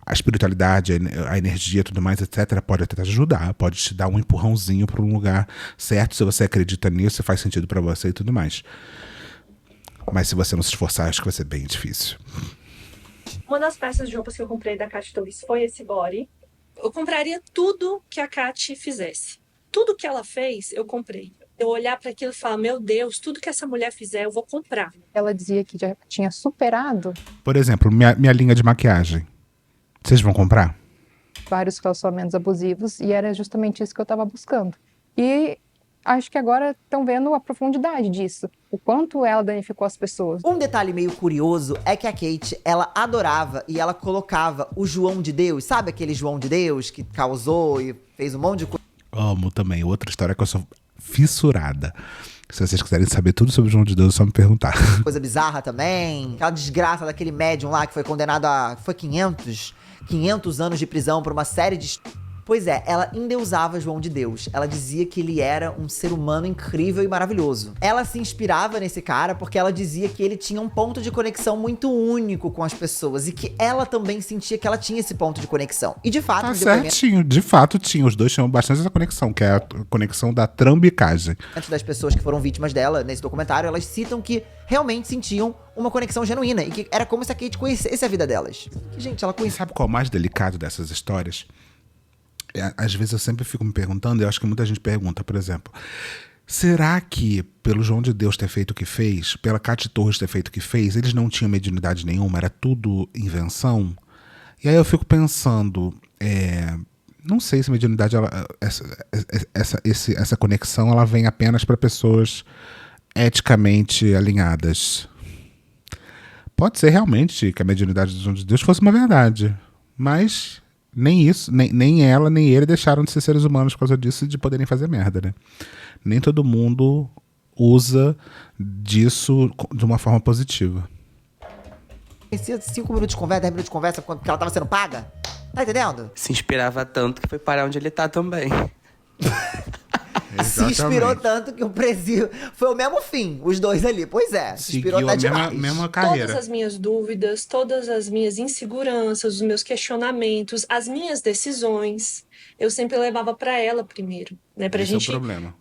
a espiritualidade, a energia, tudo mais, etc., pode até te ajudar, pode te dar um empurrãozinho para um lugar certo, se você acredita nisso, se faz sentido para você e tudo mais. Mas se você não se esforçar, acho que vai ser bem difícil. Uma das peças de roupas que eu comprei da Kat Torres foi esse body. Eu compraria tudo que a Kat fizesse. Tudo que ela fez, eu comprei. Eu olhar para aquilo e falar, meu Deus, tudo que essa mulher fizer, eu vou comprar. Ela dizia que já tinha superado Por exemplo, minha linha de maquiagem. Vocês vão comprar? vários relacionamentos abusivos e era justamente isso que eu estava buscando. E acho que agora estão vendo a profundidade disso, o quanto ela danificou as pessoas. Um detalhe meio curioso é que a Kate, ela adorava e ela colocava o João de Deus, sabe aquele João de Deus que causou e fez um monte de coisa? Amo também. Outra história que eu sou fissurada. Se vocês quiserem saber tudo sobre o João de Deus, é só me perguntar. Coisa bizarra também. Aquela desgraça daquele médium lá que foi condenado a... Foi 500 anos de prisão por uma série de... Pois é, ela endeusava João de Deus. Ela dizia que ele era um ser humano incrível e maravilhoso. Ela se inspirava nesse cara porque ela dizia que ele tinha um ponto de conexão muito único com as pessoas. E que ela também sentia que ela tinha esse ponto de conexão. E de fato... Tá certinho, de fato tinha. Os dois tinham bastante essa conexão, que é a conexão da trambicagem. Antes das pessoas que foram vítimas dela nesse documentário, elas citam que realmente sentiam uma conexão genuína. E que era como se a Kate conhecesse a vida delas. Que, gente, ela conhecia... Sabe qual é o mais delicado dessas histórias? Às vezes eu sempre fico me perguntando, e eu acho que muita gente pergunta, por exemplo, será que pelo João de Deus ter feito o que fez, pela Kat Torres ter feito o que fez, eles não tinham mediunidade nenhuma, era tudo invenção? E aí eu fico pensando, não sei se mediunidade, essa conexão, ela vem apenas para pessoas eticamente alinhadas. Pode ser realmente que a mediunidade do João de Deus fosse uma verdade, mas... Nem isso, nem ela, nem ele deixaram de ser seres humanos por causa disso e de poderem fazer merda, né? Nem todo mundo usa disso de uma forma positiva. 5 minutos de conversa, 10 minutos de conversa, porque ela tava sendo paga? Tá entendendo? Se inspirava tanto que foi parar onde ele tá também. Se inspirou tanto que o presídio... Foi o mesmo fim, os dois ali. Pois é, se inspirou até demais. Mesma carreira. Todas as minhas dúvidas, todas as minhas inseguranças, os meus questionamentos, as minhas decisões, eu sempre levava pra ela primeiro, né? Pra gente é o problema.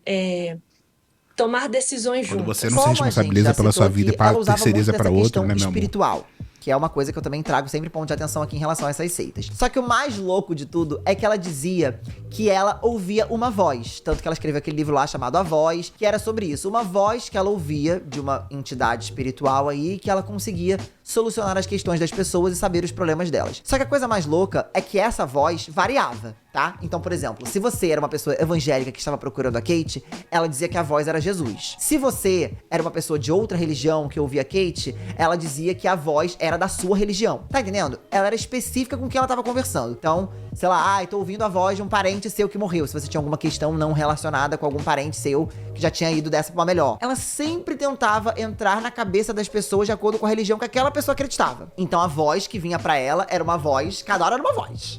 Tomar decisões Quando juntas. você não se responsabiliza pela sua vida e terceiriza pra outro, né, meu amor? Espiritual. Que é uma coisa que eu também trago sempre ponto de atenção aqui em relação a essas seitas. Só que o mais louco de tudo é que ela dizia que ela ouvia uma voz. Tanto que ela escreveu aquele livro lá chamado A Voz, que era sobre isso. Uma voz que ela ouvia de uma entidade espiritual aí, que ela conseguia solucionar as questões das pessoas e saber os problemas delas. Só que a coisa mais louca é que essa voz variava, tá? Então, por exemplo, se você era uma pessoa evangélica que estava procurando a Kate, ela dizia que a voz era Jesus. Se você era uma pessoa de outra religião que ouvia a Kate, ela dizia que a voz era da sua religião. Tá entendendo? Ela era específica com quem ela tava conversando. Então, sei lá, tô ouvindo a voz de um parente seu que morreu. Se você tinha alguma questão não relacionada com algum parente seu que já tinha ido dessa pra uma melhor. Ela sempre tentava entrar na cabeça das pessoas de acordo com a religião que aquela pessoa acreditava. Então a voz que vinha pra ela era uma voz, cada hora era uma voz.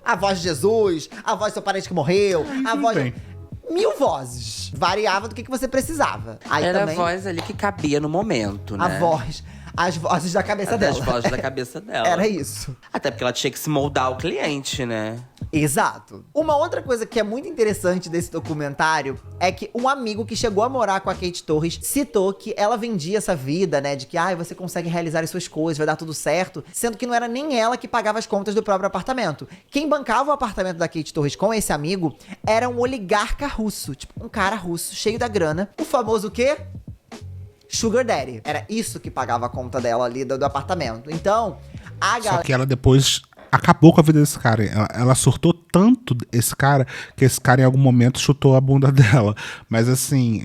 A voz de Jesus, a voz do seu parente que morreu, a voz... Bem. 1000 vozes. Variava do que você precisava. Aí Era também, a voz ali que cabia no momento, né? a voz, as vozes da cabeça dela. As vozes da cabeça dela. Era isso. Até porque ela tinha que se moldar ao cliente, né? Exato. Uma outra coisa que é muito interessante desse documentário é que um amigo que chegou a morar com a Kate Torres citou que ela vendia essa vida, né, de que você consegue realizar as suas coisas, vai dar tudo certo, sendo que não era nem ela que pagava as contas do próprio apartamento. Quem bancava o apartamento da Kate Torres com esse amigo era um oligarca russo, tipo um cara russo, cheio da grana, o famoso o quê? Sugar Daddy. Era isso que pagava a conta dela ali do apartamento. Então, a Só galera... que ela depois acabou com a vida desse cara. Ela surtou tanto esse cara, que esse cara em algum momento chutou a bunda dela. Mas assim,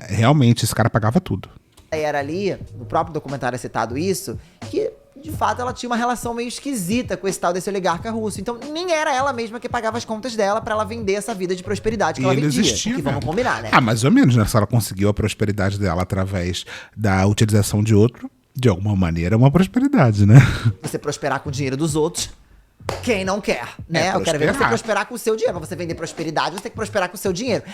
realmente, esse cara pagava tudo. Era ali, no próprio documentário é citado isso, que de fato ela tinha uma relação meio esquisita com esse tal desse oligarca russo. Então nem era ela mesma que pagava as contas dela pra ela vender essa vida de prosperidade que ela vendia. Existia, que vamos combinar, né? Mais ou menos, né? Se ela conseguiu a prosperidade dela através da utilização de outro, de alguma maneira é uma prosperidade, né? Você prosperar com o dinheiro dos outros, quem não quer, né? Eu quero ver você prosperar com o seu dinheiro. Pra você vender prosperidade, você tem que prosperar com o seu dinheiro.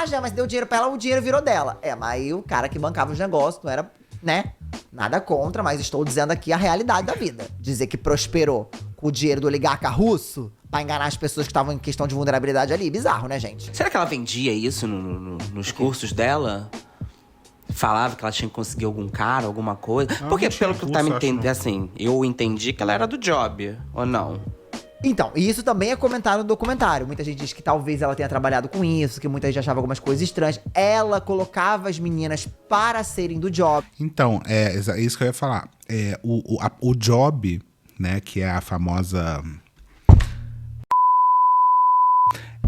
Já, mas deu dinheiro pra ela, o dinheiro virou dela. Mas aí o cara que bancava os negócios não era, né? Nada contra, mas estou dizendo aqui a realidade da vida. Dizer que prosperou o dinheiro do oligarca russo pra enganar as pessoas que estavam em questão de vulnerabilidade ali. Bizarro, né, gente? Será que ela vendia isso nos cursos dela? Falava que ela tinha que conseguir algum cara, alguma coisa? Porque pelo que tá me entendendo, assim, eu entendi que ela era do job, ou não? Então, e isso também é comentado no documentário. Muita gente diz que talvez ela tenha trabalhado com isso, que muita gente achava algumas coisas estranhas. Ela colocava as meninas para serem do job. Então, é isso que eu ia falar. O job, né, que é a famosa...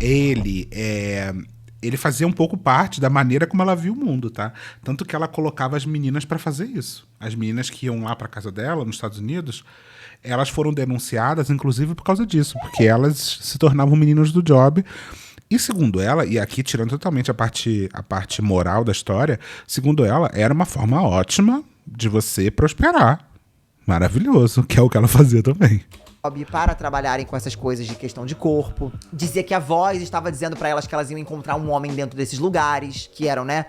Ele fazia um pouco parte da maneira como ela viu o mundo, tá? Tanto que ela colocava as meninas pra fazer isso. As meninas que iam lá pra casa dela, nos Estados Unidos, elas foram denunciadas, inclusive, por causa disso. Porque elas se tornavam meninas do job. E segundo ela, e aqui tirando totalmente a parte moral da história, segundo ela, era uma forma ótima de você prosperar. Maravilhoso, que é o que ela fazia também. Para trabalharem com essas coisas de questão de corpo. Dizia que a voz estava dizendo pra elas que elas iam encontrar um homem dentro desses lugares, que eram, né,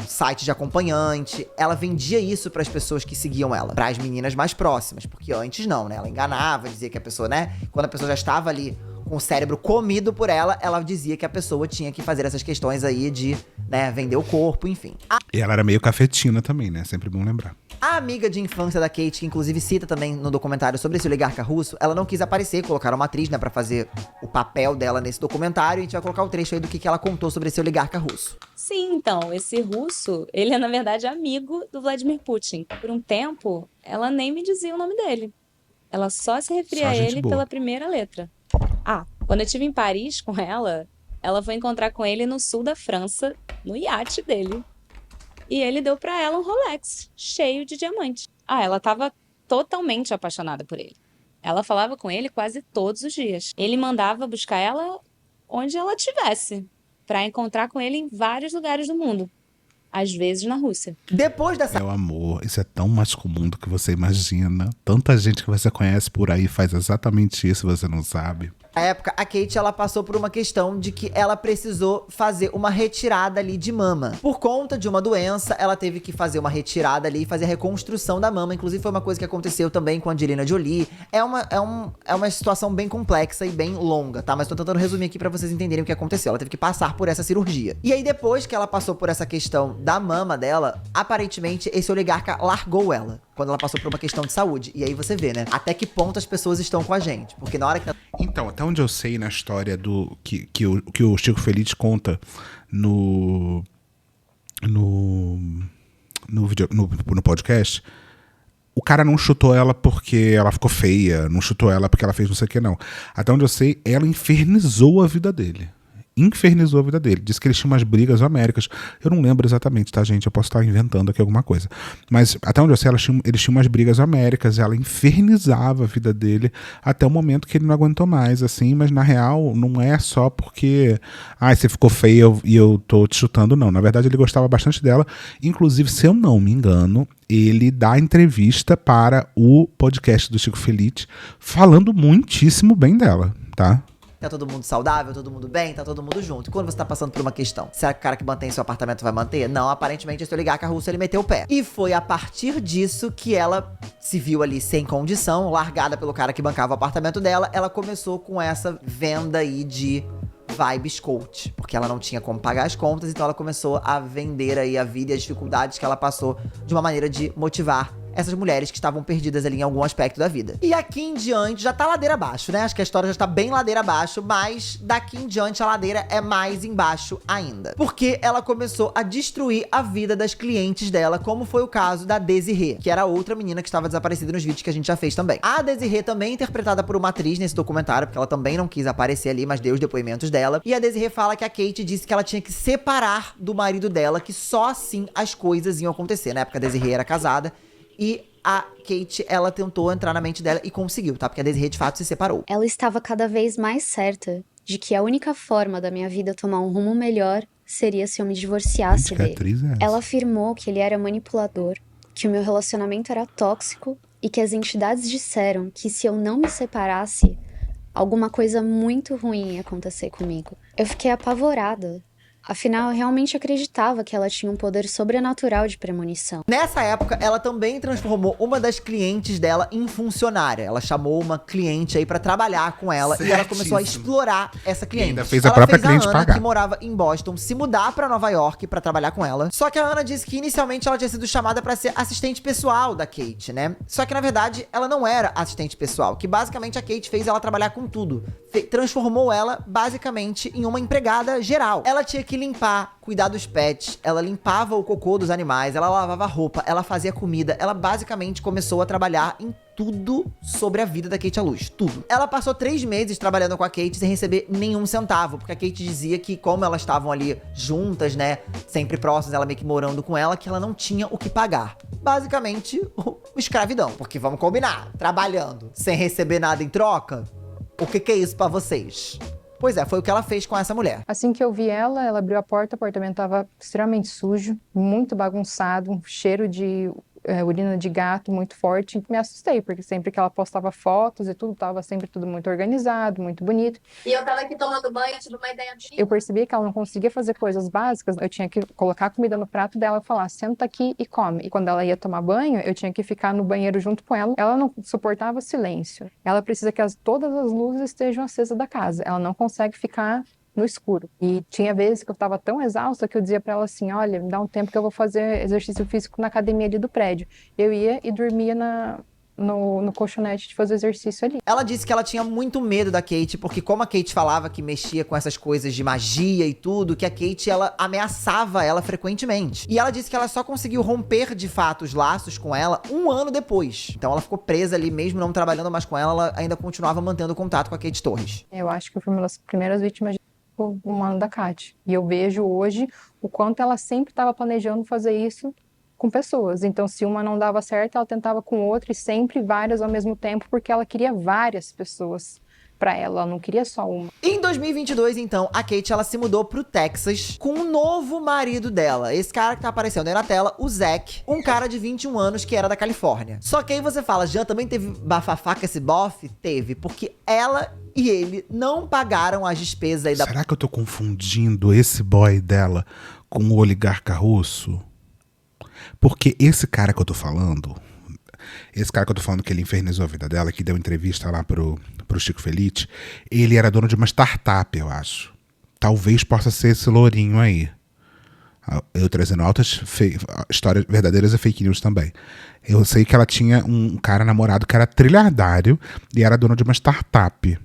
sites de acompanhante. Ela vendia isso pras pessoas que seguiam ela, pras meninas mais próximas, porque antes não, né, ela enganava, dizia que a pessoa, né, quando a pessoa já estava ali com o cérebro comido por ela dizia que a pessoa tinha que fazer essas questões aí de, né, vender o corpo, enfim. E ela era meio cafetina também, né, sempre bom lembrar. A amiga de infância da Kate, que inclusive cita também no documentário sobre esse oligarca russo, ela não quis aparecer, colocaram uma atriz, né, pra fazer o papel dela nesse documentário, e a gente vai colocar o trecho aí do que ela contou sobre esse oligarca russo. Sim, então, esse russo, ele é na verdade amigo do Vladimir Putin. Por um tempo, ela nem me dizia o nome dele. Ela só se referia a ele pela primeira letra. Quando eu estive em Paris com ela foi encontrar com ele no sul da França, no iate dele. E ele deu pra ela um Rolex cheio de diamantes. Ela tava totalmente apaixonada por ele. Ela falava com ele quase todos os dias. Ele mandava buscar ela onde ela estivesse, pra encontrar com ele em vários lugares do mundo. Às vezes na Rússia. Depois dessa... Meu amor, isso é tão mais comum do que você imagina. Tanta gente que você conhece por aí faz exatamente isso e você não sabe. Na época, a Kate, ela passou por uma questão de que ela precisou fazer uma retirada ali de mama. Por conta de uma doença, ela teve que fazer uma retirada ali e fazer a reconstrução da mama. Inclusive, foi uma coisa que aconteceu também com a Angelina Jolie. É uma situação bem complexa e bem longa, tá? Mas tô tentando resumir aqui pra vocês entenderem o que aconteceu. Ela teve que passar por essa cirurgia. E aí, depois que ela passou por essa questão da mama dela, aparentemente, esse oligarca largou ela. Quando ela passou por uma questão de saúde. E aí você vê, né? Até que ponto as pessoas estão com a gente. Porque na hora que... Então, até onde eu sei na história do que o Chico Feliz conta no podcast, o cara não chutou ela porque ela ficou feia, não chutou ela porque ela fez não sei o que, não. Até onde eu sei, ela infernizou a vida dele. Infernizou a vida dele. Disse que eles tinham umas brigas homéricas. Eu não lembro exatamente, tá, gente? Eu posso estar inventando aqui alguma coisa. Mas até onde eu sei, eles tinham umas brigas homéricas. Ela infernizava a vida dele até o momento que ele não aguentou mais, assim. Mas na real, não é só porque você ficou feia e eu tô te chutando, não. Na verdade, ele gostava bastante dela. Inclusive, se eu não me engano, ele dá entrevista para o podcast do Chico Feliz falando muitíssimo bem dela, tá? Tá todo mundo saudável, todo mundo bem, tá todo mundo junto. E quando você tá passando por uma questão, será que o cara que mantém seu apartamento vai manter? Não, aparentemente esse oligarca russo, ele meteu o pé. E foi a partir disso que ela se viu ali sem condição, largada pelo cara que bancava o apartamento dela. Ela começou com essa venda aí de vibes coach, porque ela não tinha como pagar as contas, então ela começou a vender aí a vida e as dificuldades que ela passou de uma maneira de motivar essas mulheres que estavam perdidas ali em algum aspecto da vida. E aqui em diante já tá ladeira abaixo, né? Acho que a história já tá bem ladeira abaixo, mas daqui em diante a ladeira é mais embaixo ainda. Porque ela começou a destruir a vida das clientes dela, como foi o caso da Desiree, que era outra menina que estava desaparecida nos vídeos que a gente já fez também. A Desiree também é interpretada por uma atriz nesse documentário, porque ela também não quis aparecer ali, mas deu os depoimentos dela. E a Desiree fala que a Kate disse que ela tinha que separar do marido dela, que só assim as coisas iam acontecer. Na época a Desiree era casada. E a Kate, ela tentou entrar na mente dela e conseguiu, tá? Porque a Desiree, de fato, se separou. Ela estava cada vez mais certa de que a única forma da minha vida tomar um rumo melhor seria se eu me divorciasse dele. Ela afirmou que ele era manipulador, que o meu relacionamento era tóxico e que as entidades disseram que se eu não me separasse, alguma coisa muito ruim ia acontecer comigo. Eu fiquei apavorada. Afinal, eu realmente acreditava que ela tinha um poder sobrenatural de premonição. Nessa época, ela também transformou uma das clientes dela em funcionária. Ela chamou uma cliente aí pra trabalhar com ela e ela começou a explorar essa cliente. Ainda fez a própria cliente Ana, pagar. que morava em Boston, se mudar pra Nova York pra trabalhar com ela. Só que a Ana disse que inicialmente ela tinha sido chamada pra ser assistente pessoal da Kate, né? Só que na verdade ela não era assistente pessoal, que basicamente a Kate fez ela trabalhar com tudo. Transformou ela basicamente em uma empregada geral. Ela tinha que limpar, cuidar dos pets, ela limpava o cocô dos animais, ela lavava roupa, ela fazia comida, ela basicamente começou a trabalhar em tudo sobre a vida da Kate à Luz, tudo. Ela passou 3 meses trabalhando com a Kate sem receber nenhum centavo, porque a Kate dizia que como elas estavam ali juntas, né, sempre próximas, ela meio que morando com ela, que ela não tinha o que pagar. Basicamente, escravidão, porque vamos combinar, trabalhando sem receber nada em troca, o que é isso pra vocês? Pois é, foi o que ela fez com essa mulher. Assim que eu vi ela abriu a porta, o apartamento estava extremamente sujo, muito bagunçado, um cheiro de urina de gato muito forte. Me assustei, porque sempre que ela postava fotos e tudo, tava sempre tudo muito organizado, muito bonito. E eu tava aqui tomando banho, tive uma ideia minha. Eu percebi que ela não conseguia fazer coisas básicas, eu tinha que colocar a comida no prato dela e falar, senta aqui e come. E quando ela ia tomar banho, eu tinha que ficar no banheiro junto com ela. Ela não suportava silêncio. Ela precisa que todas as luzes estejam acesas da casa. Ela não consegue ficar no escuro. E tinha vezes que eu tava tão exausta que eu dizia pra ela assim, olha, me dá um tempo que eu vou fazer exercício físico na academia ali do prédio. Eu ia e dormia no colchonete de fazer exercício ali. Ela disse que ela tinha muito medo da Kate, porque como a Kate falava que mexia com essas coisas de magia e tudo, que a Kate, ela ameaçava ela frequentemente. E ela disse que ela só conseguiu romper de fato os laços com ela 1 ano depois. Então ela ficou presa ali, mesmo não trabalhando mais com ela, ela ainda continuava mantendo contato com a Kate Torres. Eu acho que eu fui uma das primeiras vítimas de humano da Kate. E eu vejo hoje o quanto ela sempre estava planejando fazer isso com pessoas. Então, se uma não dava certo, ela tentava com outra e sempre várias ao mesmo tempo, porque ela queria várias pessoas pra ela não queria só uma. Em 2022, então, a Kate, ela se mudou pro Texas com um novo marido dela. Esse cara que tá aparecendo aí na tela, o Zack, um cara de 21 anos que era da Califórnia. Só que aí você fala, Jean, também teve bafafá com esse bofe? Teve, porque ela e ele não pagaram as despesas aí da... Será que eu tô confundindo esse boy dela com o oligarca russo? Porque esse cara que eu tô falando que ele infernizou a vida dela, que deu entrevista lá pro Chico Felice, ele era dono de uma startup, eu acho. Talvez possa ser esse lourinho aí. Eu trazendo altas histórias verdadeiras e fake news também. Eu sei que ela tinha um cara namorado que era trilhardário e era dono de uma startup.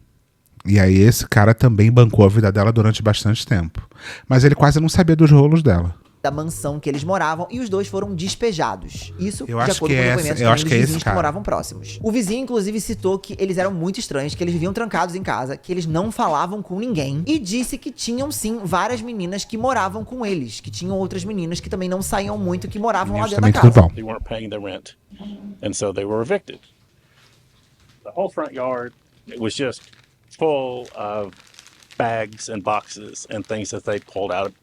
E aí esse cara também bancou a vida dela durante bastante tempo. Mas ele quase não sabia dos rolos dela. Da mansão que eles moravam, e os dois foram despejados. Isso de acordo com depoimentos dos vizinhos que moravam próximos. O vizinho, inclusive, citou que eles eram muito estranhos, que eles viviam trancados em casa, que eles não falavam com ninguém, e disse que tinham, sim, várias meninas que moravam com eles, que tinham outras meninas que também não saíam muito, que moravam lá dentro da casa. They weren't paying their rent, and so they were evicted. The whole front yard, it was just full of bags and boxes and things that they pulled out.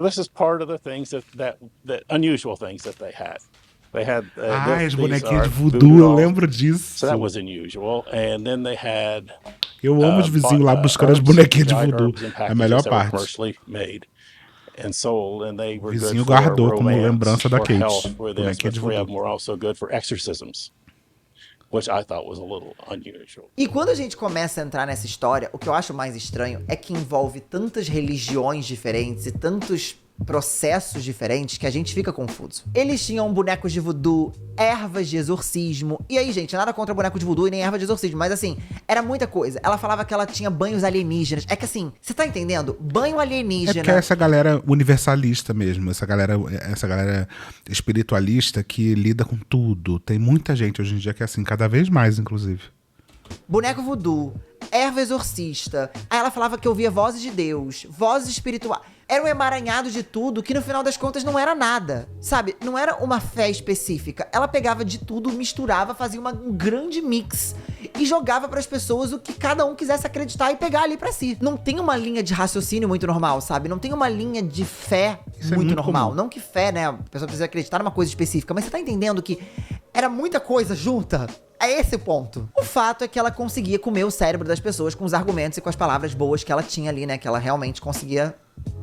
This is part of the things that unusual things that they had. They had as bonequinhos de voodoo, eu lembro disso. So that was unusual. And then they had eu amo os vizinhos lá buscando as bonequinhas de voodoo. É a melhor parte. And sold, and they were vizinho good for guardou como lembrança da Kate. Health, bonequinha de voodoo. Were also good for exorcisms. Which I thought was a little unusual. E quando a gente começa a entrar nessa história, o que eu acho mais estranho é que envolve tantas religiões diferentes e tantos processos diferentes que a gente fica confuso. Eles tinham bonecos de voodoo, ervas de exorcismo. E aí, gente, nada contra boneco de voodoo e nem erva de exorcismo, mas assim, era muita coisa. Ela falava que ela tinha banhos alienígenas. É que assim, você tá entendendo? Banho alienígena. É porque é essa galera universalista mesmo, essa galera espiritualista que lida com tudo. Tem muita gente hoje em dia que é assim, cada vez mais, inclusive. Boneco voodoo, erva exorcista. Aí ela falava que ouvia vozes de Deus, vozes espirituais. Era um emaranhado de tudo que no final das contas não era nada, sabe? Não era uma fé específica. Ela pegava de tudo, misturava, fazia um grande mix e jogava pras pessoas o que cada um quisesse acreditar e pegar ali pra si. Não tem uma linha de raciocínio muito normal, sabe? Não tem uma linha de fé muito normal. Não que fé, né? A pessoa precisa acreditar numa coisa específica, mas você tá entendendo que era muita coisa junta? É esse o ponto. O fato é que ela conseguia comer o cérebro das pessoas com os argumentos e com as palavras boas que ela tinha ali, né? Que ela realmente conseguia...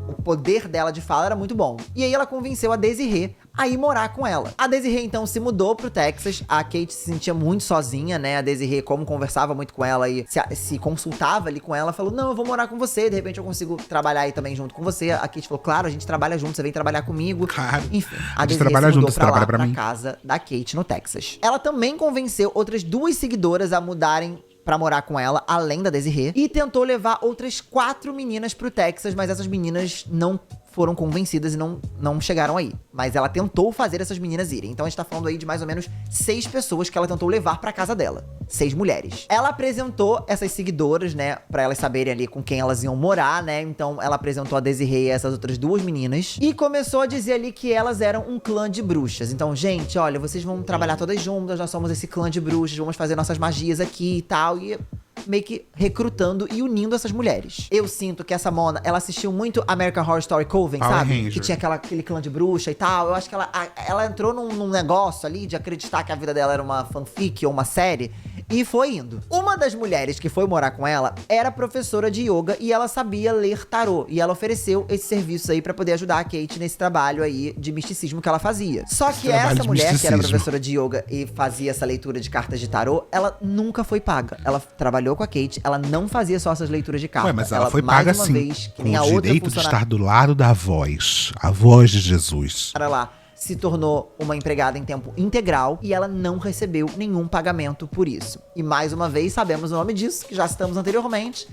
O poder dela de fala era muito bom. E aí ela convenceu a Desiree a ir morar com ela. A Desiree, então, se mudou pro Texas. A Kate se sentia muito sozinha, né? A Desiree, como conversava muito com ela e se consultava ali com ela, falou, não, eu vou morar com você. De repente eu consigo trabalhar aí também junto com você. A Kate falou, claro, a gente trabalha junto, você vem trabalhar comigo. Claro. Enfim, a Desiree trabalha se mudou junto, pra lá, pra mim. casa da Kate no Texas. Ela também convenceu outras 2 seguidoras a mudarem pra morar com ela, além da Desiree, e tentou levar outras 4 meninas pro Texas, mas essas meninas não foram convencidas e não chegaram aí. Mas ela tentou fazer essas meninas irem. Então a gente tá falando aí de mais ou menos 6 pessoas que ela tentou levar pra casa dela. 6 mulheres. Ela apresentou essas seguidoras, né, pra elas saberem ali com quem elas iam morar, né? Então ela apresentou a Desiree e essas outras 2 meninas. E começou a dizer ali que elas eram um clã de bruxas. Então, gente, olha, vocês vão trabalhar todas juntas, nós somos esse clã de bruxas, vamos fazer nossas magias aqui e tal. E meio que recrutando e unindo essas mulheres. Eu sinto que essa Mona, ela assistiu muito American Horror Story Coven, Power sabe? Ranger. Que tinha aquele clã de bruxa e tal. Eu acho que ela entrou num negócio ali de acreditar que a vida dela era uma fanfic ou uma série. E foi indo. Uma das mulheres que foi morar com ela era professora de yoga e ela sabia ler tarô. E ela ofereceu esse serviço aí pra poder ajudar a Kate nesse trabalho aí de misticismo que ela fazia. Só que essa mulher que era professora de yoga e fazia essa leitura de cartas de tarô, ela nunca foi paga. Ela trabalhou com a Kate, ela não fazia só essas leituras de cartas. Ué, mas ela foi paga mais uma sim, vez, que com nem a o outra direito de funcionária estar do lado da voz, a voz de Jesus. lá se tornou uma empregada em tempo integral e ela não recebeu nenhum pagamento por isso. E mais uma vez, sabemos o nome disso, que já citamos anteriormente.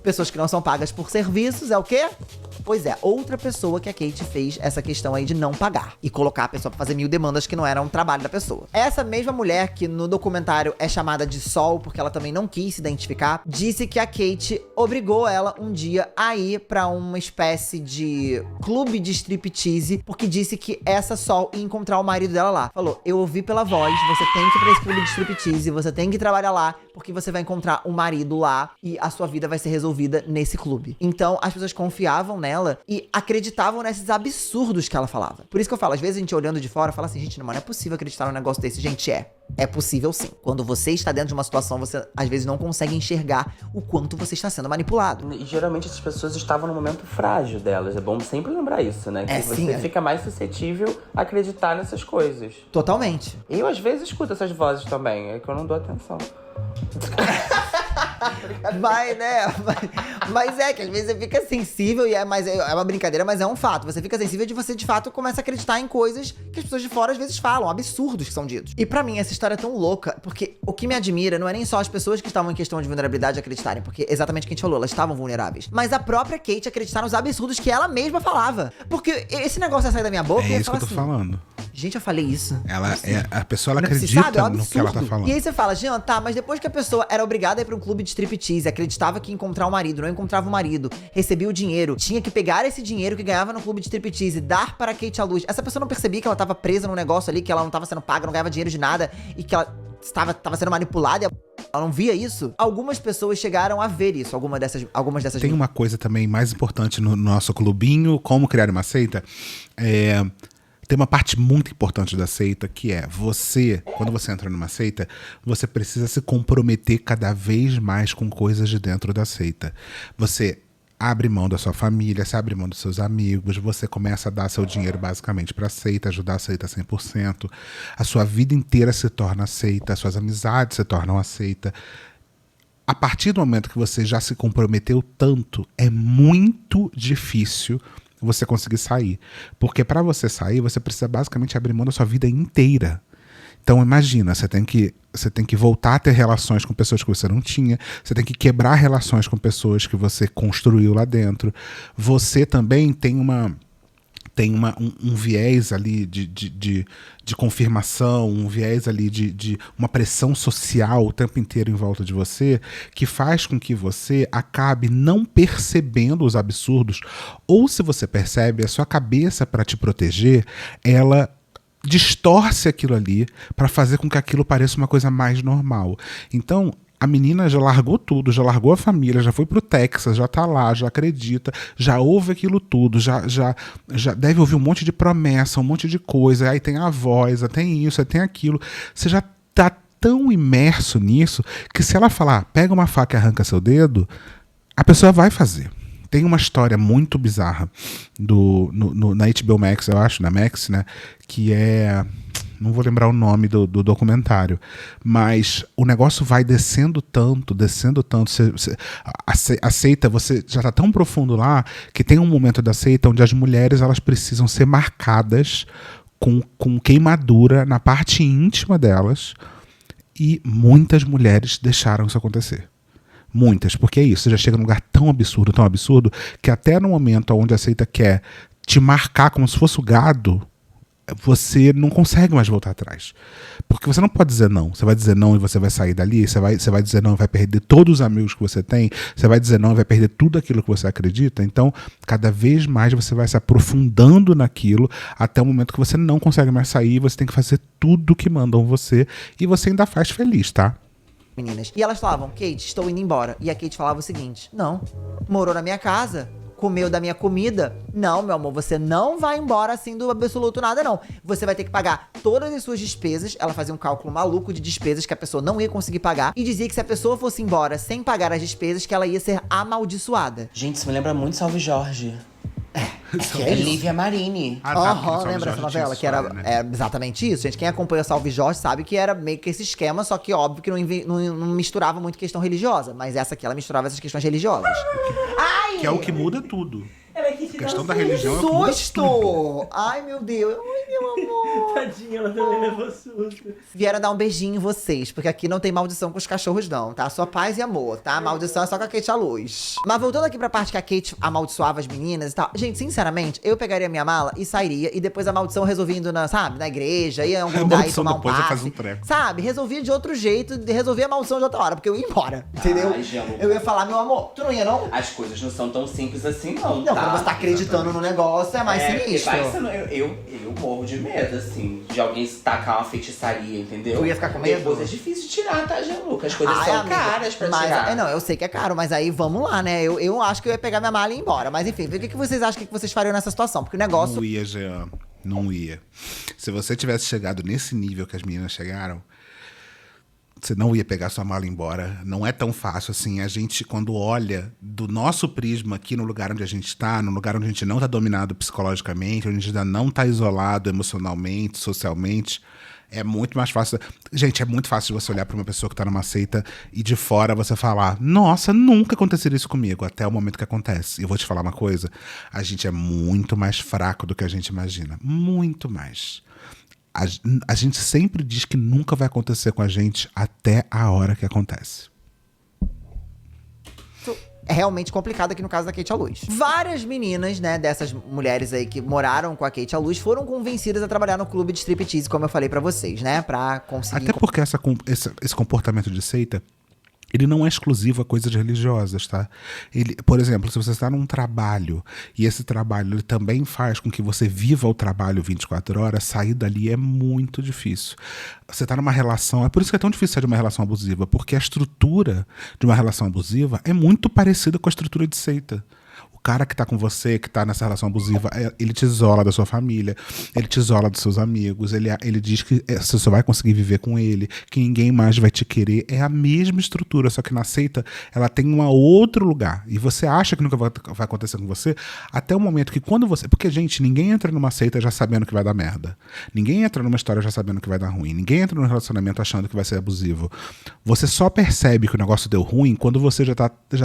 Pessoas que não são pagas por serviços, é o quê? Pois é, outra pessoa que a Kate fez essa questão aí de não pagar e colocar a pessoa pra fazer 1000 demandas que não eram um trabalho da pessoa. Essa mesma mulher, que no documentário é chamada de Sol, porque ela também não quis se identificar, disse que a Kate obrigou ela um dia a ir pra uma espécie de clube de striptease, porque disse que essa Sol ia encontrar o marido dela lá. Falou, eu ouvi pela voz, você tem que ir pra esse clube de striptease, você tem que trabalhar lá, porque você vai encontrar um marido lá e a sua vida vai ser resolvida nesse clube. Então, as pessoas confiavam nela e acreditavam nesses absurdos que ela falava. Por isso que eu falo, às vezes a gente olhando de fora fala assim, gente, não é possível acreditar num negócio desse. Gente, é possível sim. Quando você está dentro de uma situação, você às vezes não consegue enxergar o quanto você está sendo manipulado. E geralmente essas pessoas estavam no momento frágil delas. É bom sempre lembrar isso, né? Que você fica mais suscetível a acreditar nessas coisas. Totalmente. E eu às vezes escuto essas vozes também, é que eu não dou atenção. Mas, né? Mas é que às vezes você fica sensível e é uma brincadeira, mas é um fato. Você fica sensível de você, de fato, começa a acreditar em coisas que as pessoas de fora às vezes falam, absurdos que são ditos. E pra mim, essa história é tão louca, porque o que me admira não é nem só as pessoas que estavam em questão de vulnerabilidade acreditarem, porque exatamente o que a gente falou, elas estavam vulneráveis. Mas a própria Kate acreditar nos absurdos que ela mesma falava. Porque esse negócio ia sair da minha boca e ia isso que falar eu tô assim, falando. gente, eu falei isso. A pessoa ela Não é acredita sabe, é um no que ela tá absurdo. falando. E aí você fala, Jean, tá, mas depois que a pessoa era obrigada a ir pra um clube de striptease, acreditava que ia encontrar um marido, não encontrava o marido, recebia o dinheiro, tinha que pegar esse dinheiro que ganhava no clube de striptease, dar para a Kate à luz. Essa pessoa não percebia que ela tava presa num negócio ali, que ela não tava sendo paga, não ganhava dinheiro de nada, e que ela tava sendo manipulada e ela não via isso? Algumas pessoas chegaram a ver isso, algumas dessas Tem uma coisa também mais importante no nosso clubinho, como criar uma seita, tem uma parte muito importante da seita, que é você, quando você entra numa seita, você precisa se comprometer cada vez mais com coisas de dentro da seita. Você abre mão da sua família, você abre mão dos seus amigos, você começa a dar seu dinheiro basicamente para a seita, ajudar a seita 100%. A sua vida inteira se torna a seita, as suas amizades se tornam a seita. A partir do momento que você já se comprometeu tanto, é muito difícil você conseguir sair. Porque para você sair, você precisa basicamente abrir mão da sua vida inteira. Então imagina, você tem que voltar a ter relações com pessoas que você não tinha, você tem que quebrar relações com pessoas que você construiu lá dentro. Você também tem um viés ali de confirmação, um viés ali de uma pressão social o tempo inteiro em volta de você, que faz com que você acabe não percebendo os absurdos, ou se você percebe, a sua cabeça, para te proteger, ela distorce aquilo ali para fazer com que aquilo pareça uma coisa mais normal. Então, a menina já largou tudo, já largou a família, já foi pro Texas, já tá lá, já acredita, já ouve aquilo tudo, já deve ouvir um monte de promessa, um monte de coisa, aí tem a voz, aí tem isso, aí tem aquilo. Você já tá tão imerso nisso que se ela falar, pega uma faca e arranca seu dedo, a pessoa vai fazer. Tem uma história muito bizarra na HBO Max, eu acho, na Max, né? Que é... Não vou lembrar o nome do documentário. Mas o negócio vai descendo tanto. A seita, você já está tão profundo lá que tem um momento da seita onde as mulheres elas precisam ser marcadas com queimadura na parte íntima delas. E muitas mulheres deixaram isso acontecer. Muitas, porque é isso, você já chega num lugar tão absurdo, que até no momento onde a seita quer te marcar como se fosse o gado, você não consegue mais voltar atrás. Porque você não pode dizer não. Você vai dizer não e você vai sair dali, você vai dizer não e vai perder todos os amigos que você tem, você vai dizer não e vai perder tudo aquilo que você acredita. Então, cada vez mais você vai se aprofundando naquilo até o momento que você não consegue mais sair, você tem que fazer tudo que mandam você e você ainda faz feliz, tá? Meninas. E elas falavam, Kate, estou indo embora. E a Kate falava o seguinte, não, morou na minha casa, comeu da minha comida. Não, meu amor, você não vai embora assim do absoluto nada, não. Você vai ter que pagar todas as suas despesas. Ela fazia um cálculo maluco de despesas que a pessoa não ia conseguir pagar. E dizia que se a pessoa fosse embora sem pagar as despesas, que ela ia ser amaldiçoada. Gente, isso me lembra muito Salve Jorge. É Lívia Marini. Lembra essa novela? Que era exatamente isso, gente. Quem acompanha Salve Jorge sabe que era meio que esse esquema, só que óbvio que não misturava muito questão religiosa. Mas essa aqui, ela misturava essas questões religiosas. Ai! Que é o que muda tudo. A questão da religião é susto! Ai, meu Deus. Ai, meu amor. Tadinha, ela também levou susto. Vieram dar um beijinho em vocês, porque aqui não tem maldição com os cachorros não, tá? Só paz e amor, tá? Maldição é só com a Kate à luz. Mas voltando aqui pra parte que a Kate amaldiçoava as meninas e tal. Gente, sinceramente, eu pegaria minha mala e sairia. E depois a maldição resolvia indo na igreja, ia em algum lugar e tomar um passe. Sabe? Resolvia de outro jeito, resolvia a maldição de outra hora, porque eu ia embora, entendeu? Eu ia falar, meu amor, tu não ia não? As coisas não são tão simples assim não, não, tá? Quando você tá acreditando no negócio, é mais sinistro. Eu morro de medo, assim, de alguém tacar uma feitiçaria, entendeu? Tu ia ficar com medo? Depois é difícil de tirar, tá, Gianluca? As coisas são caras pra tirar. Não, eu sei que é caro, mas aí vamos lá, né? Eu acho que eu ia pegar minha mala e ir embora. Mas enfim, o que vocês acham que vocês fariam nessa situação? Porque o negócio... Não ia, Jean. Não ia. Se você tivesse chegado nesse nível que as meninas chegaram, você não ia pegar sua mala e ir embora. Não é tão fácil assim. A gente, quando olha do nosso prisma aqui no lugar onde a gente está, no lugar onde a gente não está dominado psicologicamente, onde a gente ainda não está isolado emocionalmente, socialmente, é muito mais fácil. Gente, é muito fácil de você olhar para uma pessoa que está numa seita e de fora você falar, nossa, nunca aconteceria isso comigo, até o momento que acontece. E eu vou te falar uma coisa, a gente é muito mais fraco do que a gente imagina. Muito mais. A gente sempre diz que nunca vai acontecer com a gente até a hora que acontece. É realmente complicado aqui no caso da Kate à Luz. Várias meninas, né, dessas mulheres aí que moraram com a Kate à Luz foram convencidas a trabalhar no clube de striptease, como eu falei pra vocês, né, pra conseguir... Até porque esse comportamento de seita, ele não é exclusivo a coisas religiosas, tá? Por exemplo, se você está num trabalho e esse trabalho ele também faz com que você viva o trabalho 24 horas, sair dali é muito difícil. Você está numa relação... É por isso que é tão difícil sair de uma relação abusiva, porque a estrutura de uma relação abusiva é muito parecida com a estrutura de seita. O cara que tá com você, que tá nessa relação abusiva, ele te isola da sua família, ele te isola dos seus amigos, ele diz que você só vai conseguir viver com ele, que ninguém mais vai te querer. É a mesma estrutura, só que na seita ela tem um outro lugar. E você acha que nunca vai acontecer com você, até o momento que quando você... Porque, gente, ninguém entra numa seita já sabendo que vai dar merda. Ninguém entra numa história já sabendo que vai dar ruim. Ninguém entra num relacionamento achando que vai ser abusivo. Você só percebe que o negócio deu ruim quando você já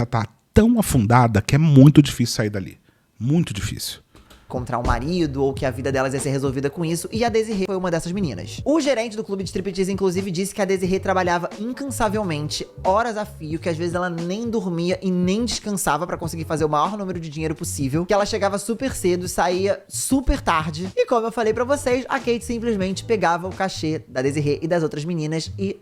tá tão afundada que é muito difícil sair dali. Muito difícil. Encontrar um marido ou que a vida delas ia ser resolvida com isso. E a Desirê foi uma dessas meninas. O gerente do clube de striptease, inclusive, disse que a Desirê trabalhava incansavelmente, horas a fio, que às vezes ela nem dormia e nem descansava pra conseguir fazer o maior número de dinheiro possível, que ela chegava super cedo, saía super tarde. E como eu falei pra vocês, a Kate simplesmente pegava o cachê da Desirê e das outras meninas e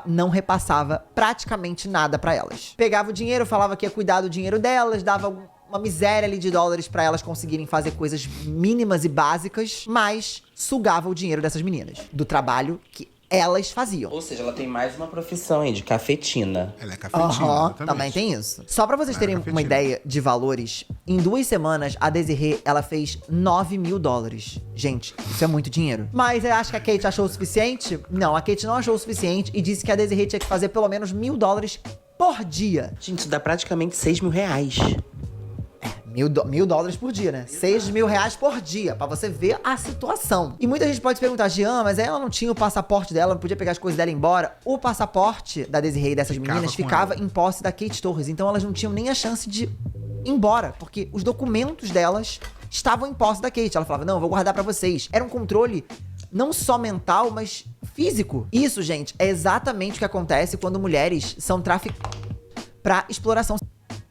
não repassava praticamente nada pra elas. Pegava o dinheiro, falava que ia cuidar do dinheiro delas, dava uma miséria ali de dólares pra elas conseguirem fazer coisas mínimas e básicas, mas sugava o dinheiro dessas meninas. Do trabalho que elas faziam. Ou seja, ela tem mais uma profissão aí, de cafetina. Ela é cafetina, também tem isso. Só pra vocês terem uma ideia de valores, em 2 semanas, a Desiree, ela fez $9.000. Gente, isso é muito dinheiro. Mas eu acho que a Kate achou o suficiente? Não, a Kate não achou o suficiente e disse que a Desiree tinha que fazer pelo menos $1.000 por dia. Gente, isso dá praticamente R$6.000. $1.000 por dia, né? R$6.000 por dia, pra você ver a situação. E muita gente pode se perguntar, Jean, mas ela não tinha o passaporte dela, não podia pegar as coisas dela e ir embora. O passaporte da Desiree e dessas meninas ficava em posse da Kate Torres, então elas não tinham nem a chance de ir embora, porque os documentos delas estavam em posse da Kate. Ela falava, não, eu vou guardar pra vocês. Era um controle não só mental, mas físico. Isso, gente, é exatamente o que acontece quando mulheres são traficadas pra exploração.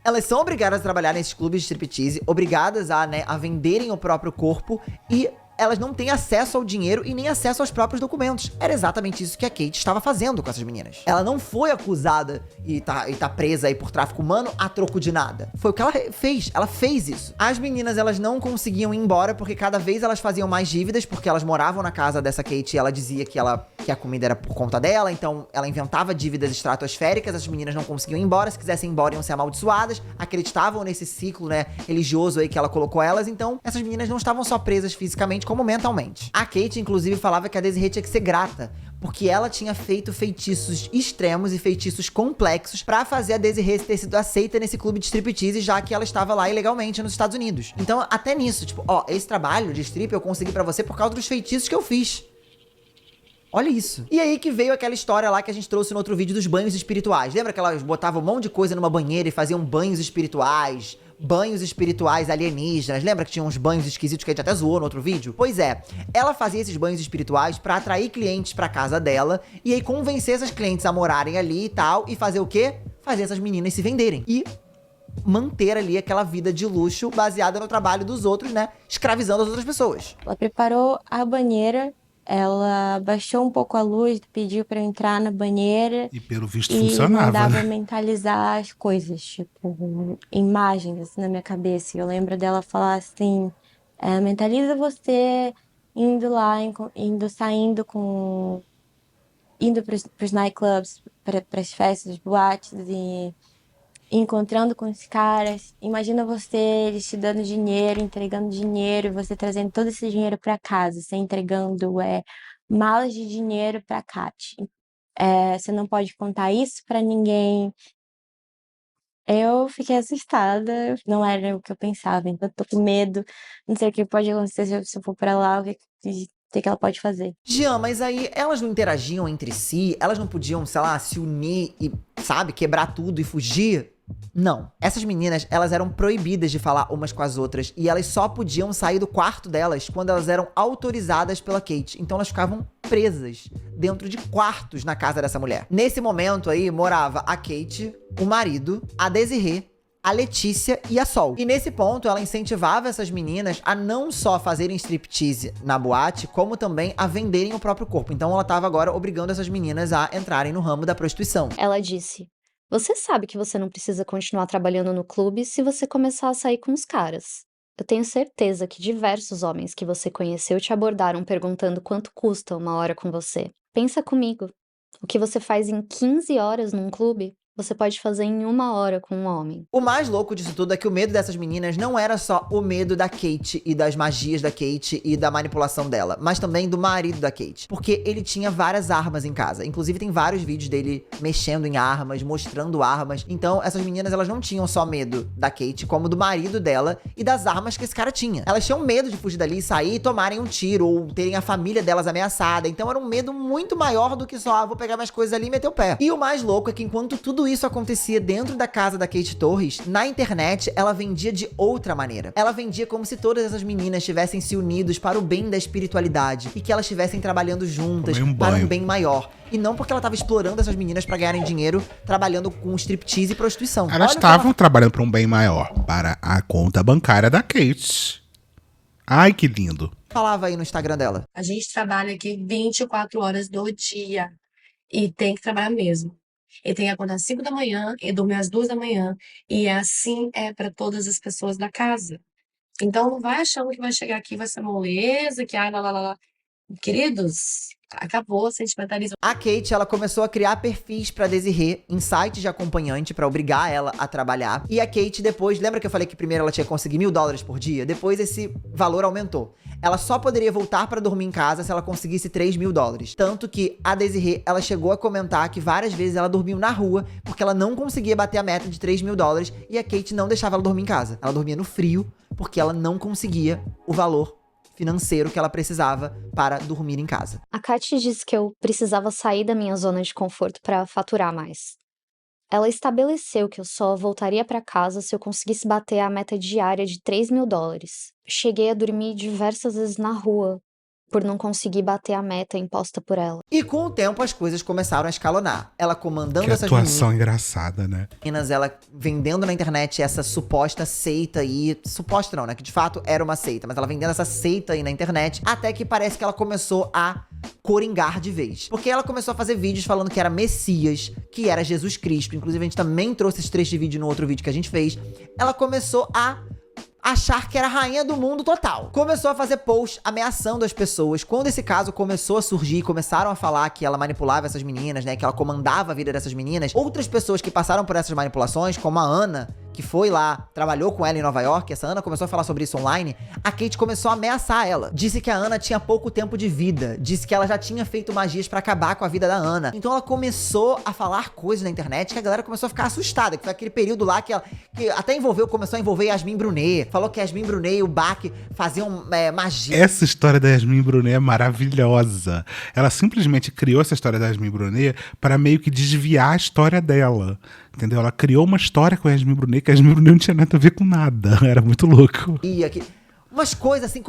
Elas são obrigadas a trabalhar nesses clubes de striptease, obrigadas a venderem o próprio corpo e elas não têm acesso ao dinheiro e nem acesso aos próprios documentos. Era exatamente isso que a Kate estava fazendo com essas meninas. Ela não foi acusada e tá presa aí por tráfico humano a troco de nada. Foi o que ela fez. Ela fez isso. As meninas, elas não conseguiam ir embora porque cada vez elas faziam mais dívidas, porque elas moravam na casa dessa Kate e ela dizia que a comida era por conta dela, então ela inventava dívidas estratosféricas, as meninas não conseguiam ir embora, se quisessem ir embora iam ser amaldiçoadas, acreditavam nesse ciclo, religioso aí que ela colocou elas, então essas meninas não estavam só presas fisicamente, como mentalmente. A Kate, inclusive, falava que a Desiree tinha que ser grata, porque ela tinha feito feitiços extremos e feitiços complexos pra fazer a Desiree ter sido aceita nesse clube de striptease, já que ela estava lá ilegalmente nos Estados Unidos. Então, até nisso, esse trabalho de strip eu consegui pra você por causa dos feitiços que eu fiz. Olha isso. E aí que veio aquela história lá que a gente trouxe no outro vídeo dos banhos espirituais. Lembra que elas botavam um monte de coisa numa banheira e faziam banhos espirituais alienígenas? Lembra que tinha uns banhos esquisitos que a gente até zoou no outro vídeo? Pois é, ela fazia esses banhos espirituais pra atrair clientes pra casa dela e aí convencer essas clientes a morarem ali e tal, e fazer o quê? Fazer essas meninas se venderem. E manter ali aquela vida de luxo baseada no trabalho dos outros, escravizando as outras pessoas. Ela preparou a banheira, ela baixou um pouco a luz, pediu pra eu entrar na banheira. E pelo visto funcionava, mandava mentalizar as coisas, tipo, imagens assim na minha cabeça. E eu lembro dela falar assim, mentaliza você indo lá, indo pros nightclubs, pras festas, boates e encontrando com os caras. Imagina eles te dando dinheiro, entregando dinheiro, e você trazendo todo esse dinheiro pra casa, você entregando malas de dinheiro pra Kat. Você não pode contar isso pra ninguém. Eu fiquei assustada, não era o que eu pensava, então eu tô com medo, não sei o que pode acontecer se eu for pra lá, o que ela pode fazer. Jean, mas aí elas não interagiam entre si? Elas não podiam, sei lá, se unir e, quebrar tudo e fugir? Não. Essas meninas, elas eram proibidas de falar umas com as outras e elas só podiam sair do quarto delas quando elas eram autorizadas pela Kate. Então elas ficavam presas dentro de quartos na casa dessa mulher. Nesse momento aí, morava a Kate, o marido, a Desiree, a Letícia e a Sol. E nesse ponto, ela incentivava essas meninas a não só fazerem striptease na boate, como também a venderem o próprio corpo. Então ela tava agora obrigando essas meninas a entrarem no ramo da prostituição. Ela disse: você sabe que você não precisa continuar trabalhando no clube se você começar a sair com os caras. Eu tenho certeza que diversos homens que você conheceu te abordaram perguntando quanto custa uma hora com você. Pensa comigo. O que você faz em 15 horas num clube, você pode fazer em 1 hora com um homem. O mais louco disso tudo é que o medo dessas meninas não era só o medo da Kate e das magias da Kate e da manipulação dela, mas também do marido da Kate. Porque ele tinha várias armas em casa. Inclusive tem vários vídeos dele mexendo em armas, mostrando armas. Então essas meninas, elas não tinham só medo da Kate, como do marido dela e das armas que esse cara tinha. Elas tinham medo de fugir dali, sair e tomarem um tiro ou terem a família delas ameaçada. Então era um medo muito maior do que só, vou pegar minhas coisas ali e meter o pé. E o mais louco é que enquanto tudo isso acontecia dentro da casa da Kate Torres, na internet ela vendia de outra maneira. Ela vendia como se todas essas meninas tivessem se unidos para o bem da espiritualidade e que elas estivessem trabalhando juntas para um bem maior. E não porque ela tava explorando essas meninas para ganharem dinheiro trabalhando com striptease e prostituição. Elas estavam trabalhando para um bem maior, para a conta bancária da Kate. Ai, que lindo. Falava aí no Instagram dela. A gente trabalha aqui 24 horas do dia e tem que trabalhar mesmo. E tem que acordar às 5 da manhã e dormir às 2 da manhã. E assim é para todas as pessoas da casa. Então não vai achando que vai chegar aqui, vai ser moleza, que lá. Queridos, acabou, sentimentalizou. A Kate, ela começou a criar perfis pra Desirê em sites de acompanhante pra obrigar ela a trabalhar. E a Kate depois, lembra que eu falei que primeiro ela tinha que conseguir $1.000 por dia? Depois esse valor aumentou. Ela só poderia voltar pra dormir em casa se ela conseguisse $3.000. Tanto que a Desirê, ela chegou a comentar que várias vezes ela dormiu na rua porque ela não conseguia bater a meta de $3.000 e a Kate não deixava ela dormir em casa. Ela dormia no frio porque ela não conseguia o valor financeiro que ela precisava para dormir em casa. A Kat disse que eu precisava sair da minha zona de conforto para faturar mais. Ela estabeleceu que eu só voltaria para casa se eu conseguisse bater a meta diária de $3.000. Cheguei a dormir diversas vezes na rua por não conseguir bater a meta imposta por ela. E com o tempo as coisas começaram a escalonar. Ela comandando Que essas atuação engraçada, né? meninas, ela vendendo na internet essa suposta seita aí. Suposta não, né? Que de fato era uma seita, mas ela vendendo essa seita aí na internet, até que parece que ela começou a coringar de vez. Porque ela começou a fazer vídeos falando que era Messias, que era Jesus Cristo. Inclusive a gente também trouxe esse trecho de vídeo no outro vídeo que a gente fez. Ela começou a achar que era a rainha do mundo total. Começou a fazer posts ameaçando as pessoas. Quando esse caso começou a surgir, começaram a falar que ela manipulava essas meninas, né? Que ela comandava a vida dessas meninas. Outras pessoas que passaram por essas manipulações, como a Ana, que foi lá, trabalhou com ela em Nova York, essa Ana começou a falar sobre isso online, a Kate começou a ameaçar ela. Disse que a Ana tinha pouco tempo de vida, disse que ela já tinha feito magias pra acabar com a vida da Ana. Então ela começou a falar coisas na internet que a galera começou a ficar assustada, que foi aquele período lá que até começou a envolver Yasmin Brunet, falou que Yasmin Brunet e o Bach faziam magia. Essa história da Yasmin Brunet é maravilhosa. Ela simplesmente criou essa história da Yasmin Brunet para meio que desviar a história dela. Entendeu? Ela criou uma história com a Yasmin Brunet que a Yasmin Brunet não tinha nada a ver com nada. Era muito louco. E aqui, umas coisas assim,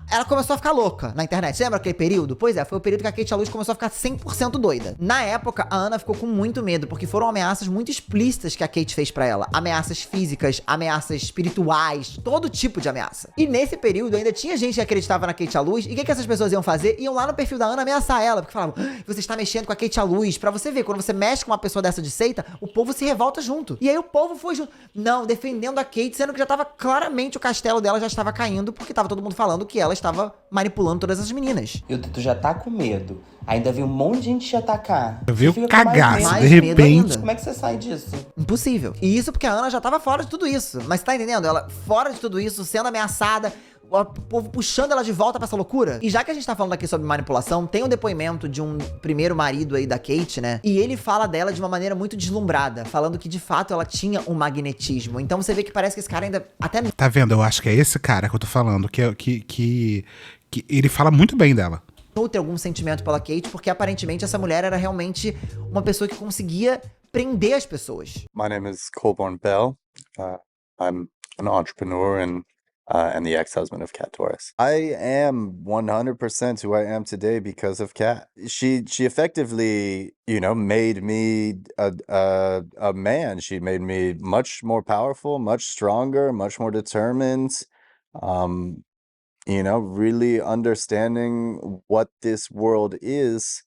ela começou a ficar louca na internet. Você lembra aquele período? Pois é, foi o período que a Kate Luz começou a ficar 100% doida. Na época, a Ana ficou com muito medo, porque foram ameaças muito explícitas que a Kate fez pra ela. Ameaças físicas, ameaças espirituais, todo tipo de ameaça. E nesse período ainda tinha gente que acreditava na Kate Luz. E o que essas pessoas iam fazer? Iam lá no perfil da Ana ameaçar ela, porque falavam, você está mexendo com a Kate Luz. Pra você ver, quando você mexe com uma pessoa dessa de seita, o povo se revolta junto. E aí o povo foi junto. Não, defendendo a Kate, sendo que já tava claramente o castelo dela já estava caindo, porque tava todo mundo falando que ela estava manipulando todas essas meninas. E tu já tá com medo. Ainda vem um monte de gente te atacar. Veio cagaço, de repente. Como é que você sai disso? Impossível. E isso porque a Ana já tava fora de tudo isso. Mas você tá entendendo? Ela fora de tudo isso, sendo ameaçada, o povo puxando ela de volta pra essa loucura. E já que a gente tá falando aqui sobre manipulação, tem um depoimento de um primeiro marido aí da Kate, né? E ele fala dela de uma maneira muito deslumbrada, falando que de fato ela tinha um magnetismo. Então você vê que parece que esse cara ainda até... Tá vendo? Eu acho que é esse cara que eu tô falando, que ele fala muito bem dela. Nutre algum sentimento pela Kate, porque aparentemente essa mulher era realmente uma pessoa que conseguia prender as pessoas. My name is Colborne Bell. I'm an entrepreneur and the ex-husband of Kat Torres. I am 100% who I am today because of Kat. She effectively, made me a man. She made me much more powerful, much stronger, much more determined. Really understanding what this world is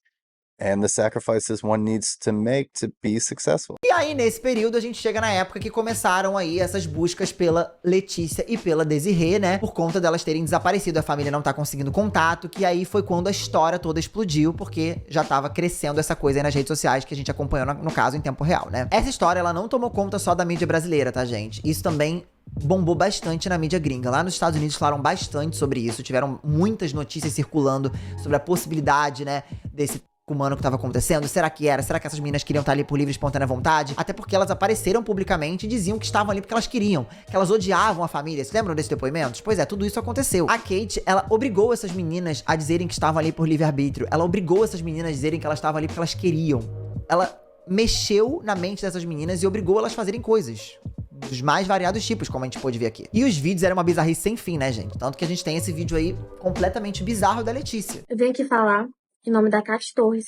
and the sacrifices one needs to make to be successful. E aí, nesse período, a gente chega na época que começaram aí essas buscas pela Letícia e pela Desirê, né? Por conta delas terem desaparecido, a família não tá conseguindo contato, que aí foi quando a história toda explodiu, porque já tava crescendo essa coisa aí nas redes sociais que a gente acompanhou, no caso, em tempo real, né? Essa história, ela não tomou conta só da mídia brasileira, tá, gente? Isso também bombou bastante na mídia gringa. Lá nos Estados Unidos falaram bastante sobre isso, tiveram muitas notícias circulando sobre a possibilidade, né, desse humano que tava acontecendo. Será que era? Será que essas meninas queriam estar ali por livre e espontânea vontade? Até porque elas apareceram publicamente e diziam que estavam ali porque elas queriam, que elas odiavam a família. Vocês lembram desses depoimentos? Pois é, tudo isso aconteceu. A Kate, ela obrigou essas meninas a dizerem que estavam ali por livre-arbítrio. Ela obrigou essas meninas a dizerem que elas estavam ali porque elas queriam. Ela mexeu na mente dessas meninas e obrigou elas a fazerem coisas dos mais variados tipos, como a gente pôde ver aqui. E os vídeos eram uma bizarrice sem fim, né, gente? Tanto que a gente tem esse vídeo aí completamente bizarro da Letícia. Eu venho aqui falar em nome da Kat Torres,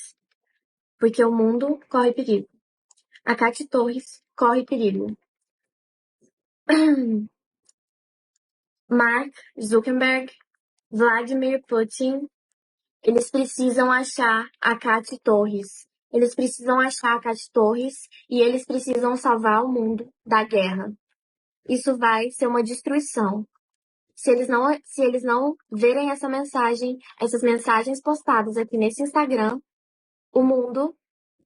porque o mundo corre perigo. A Kat Torres corre perigo. Mark Zuckerberg, Vladimir Putin, eles precisam achar a Kat Torres. Eles precisam achar a Kat Torres e eles precisam salvar o mundo da guerra. Isso vai ser uma destruição. Se eles não verem essas mensagens postadas aqui nesse Instagram, o mundo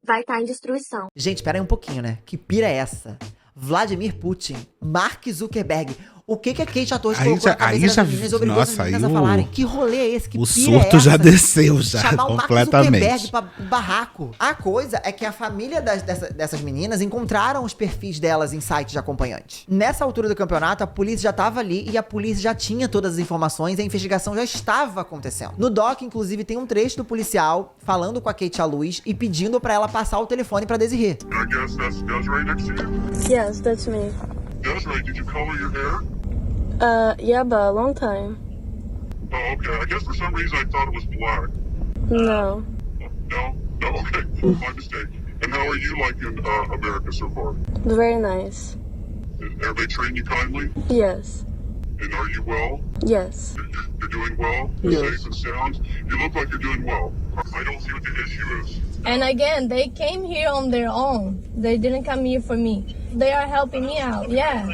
vai estar em destruição. Gente, espera aí um pouquinho, né? Que pira é essa? Vladimir Putin, Mark Zuckerberg. O que a Kate Torres colocou na cabeça das meninas e obrigou as meninas a falarem? Que rolê é esse? Que o pira surto é essa? já desceu, já, chamar completamente. o Mark Zuckerberg pra barraco. A coisa é que a família dessas meninas encontraram os perfis delas em sites de acompanhantes. Nessa altura do campeonato, a polícia já tava ali e a polícia já tinha todas as informações e a investigação já estava acontecendo. No doc, inclusive, tem um trecho do policial falando com a Kate à luz e pedindo pra ela passar o telefone pra Desiree. I guess that's Desiree next to you? Yes, that's me. Desiree, did you color your hair? Yeah, but a long time. Oh, okay. I guess for some reason I thought it was black. No. No? No, okay. My mistake. And how are you like in America so far? Very nice. Everybody treating you kindly? Yes. And are you well? Yes. You're doing well? Yes. Safe and sound? You look like you're doing well. I don't see what the issue is. And again, they came here on their own. They didn't come here for me. They are helping me out, yeah.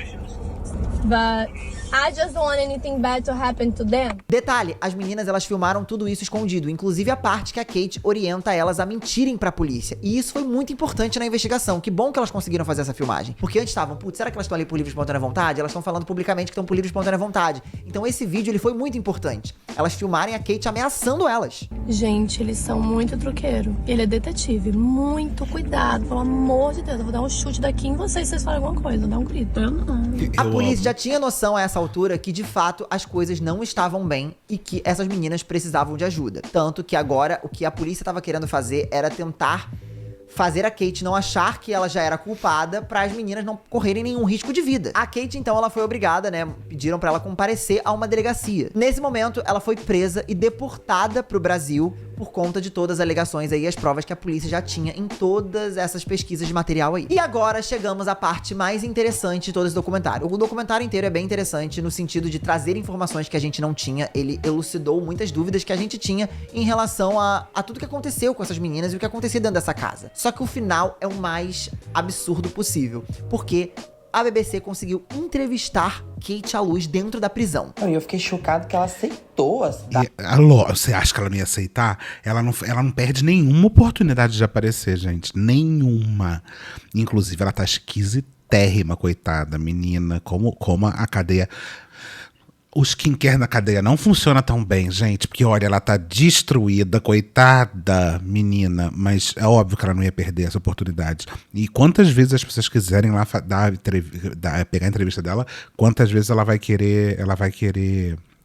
But I just don't want anything bad to happen to them. Detalhe, as meninas elas filmaram tudo isso escondido, inclusive a parte que a Kate orienta elas a mentirem pra polícia. E isso foi muito importante na investigação. Que bom que elas conseguiram fazer essa filmagem. Porque antes estavam, putz, será que elas estão ali por livre e espontânea vontade? Elas estão falando publicamente que estão por livre e espontânea vontade. Então esse vídeo ele foi muito importante. Elas filmarem a Kate ameaçando elas. Gente, eles são muito truqueiro. Ele é detetive. Muito cuidado, pelo amor de Deus. Eu vou dar um chute daqui em vocês se vocês falarem alguma coisa. Vou dar um grito. Eu não. A polícia já tinha noção a essa altura que, de fato, as coisas não estavam bem e que essas meninas precisavam de ajuda. Tanto que agora, o que a polícia estava querendo fazer era tentar fazer a Kate não achar que ela já era culpada para as meninas não correrem nenhum risco de vida. A Kate, então, ela foi obrigada, né? Pediram para ela comparecer a uma delegacia. Nesse momento, ela foi presa e deportada pro Brasil por conta de todas as alegações aí, as provas que a polícia já tinha em todas essas pesquisas de material aí. E agora chegamos à parte mais interessante de todo esse documentário. O documentário inteiro é bem interessante no sentido de trazer informações que a gente não tinha. Ele elucidou muitas dúvidas que a gente tinha em relação a tudo que aconteceu com essas meninas e o que acontecia dentro dessa casa. Só que o final é o mais absurdo possível, porque a BBC conseguiu entrevistar Kate à luz dentro da prisão. E eu fiquei chocado que ela aceitou. Você acha que ela não ia aceitar? Ela não perde nenhuma oportunidade de aparecer, gente. Nenhuma. Inclusive, ela tá esquisitérrima, coitada, menina. Como a cadeia... O skincare na cadeia não funciona tão bem, gente. Porque, olha, ela tá destruída, coitada menina. Mas é óbvio que ela não ia perder essa oportunidade. E quantas vezes as pessoas quiserem lá pegar a entrevista dela, quantas vezes ela vai querer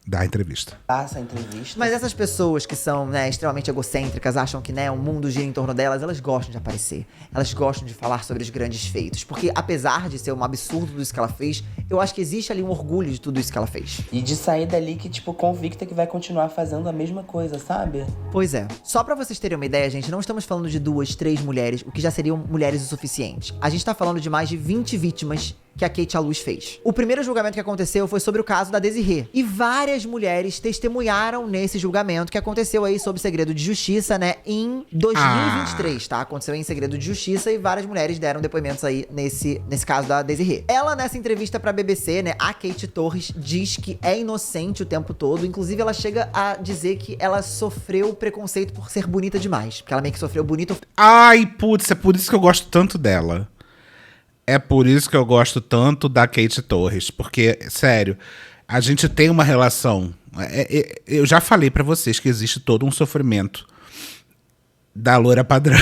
dar a entrevista. Passa a entrevista. Mas essas pessoas que são, né, extremamente egocêntricas, acham que, né, o mundo gira em torno delas, elas gostam de aparecer. Elas gostam de falar sobre os grandes feitos. Porque apesar de ser um absurdo tudo isso que ela fez, eu acho que existe ali um orgulho de tudo isso que ela fez. E de sair dali que, tipo, convicta que vai continuar fazendo a mesma coisa, sabe? Pois é. Só pra vocês terem uma ideia, gente, não estamos falando de 2, 3 mulheres, o que já seriam mulheres o suficiente. A gente tá falando de mais de 20 vítimas que a Kate à luz fez. O primeiro julgamento que aconteceu foi sobre o caso da Desiree. E várias mulheres testemunharam nesse julgamento que aconteceu aí sob segredo de justiça, né, em 2023, tá? Aconteceu em segredo de justiça e várias mulheres deram depoimentos aí nesse caso da Desiree. Ela, nessa entrevista pra BBC, né, a Kate Torres diz que é inocente o tempo todo. Inclusive, ela chega a dizer que ela sofreu preconceito por ser bonita demais. Porque ela meio que sofreu bonito. Ai, putz, é por isso que eu gosto tanto dela. É por isso que eu gosto tanto da Kate Torres. Porque, sério, a gente tem uma relação... eu já falei pra vocês que existe todo um sofrimento da loira padrão.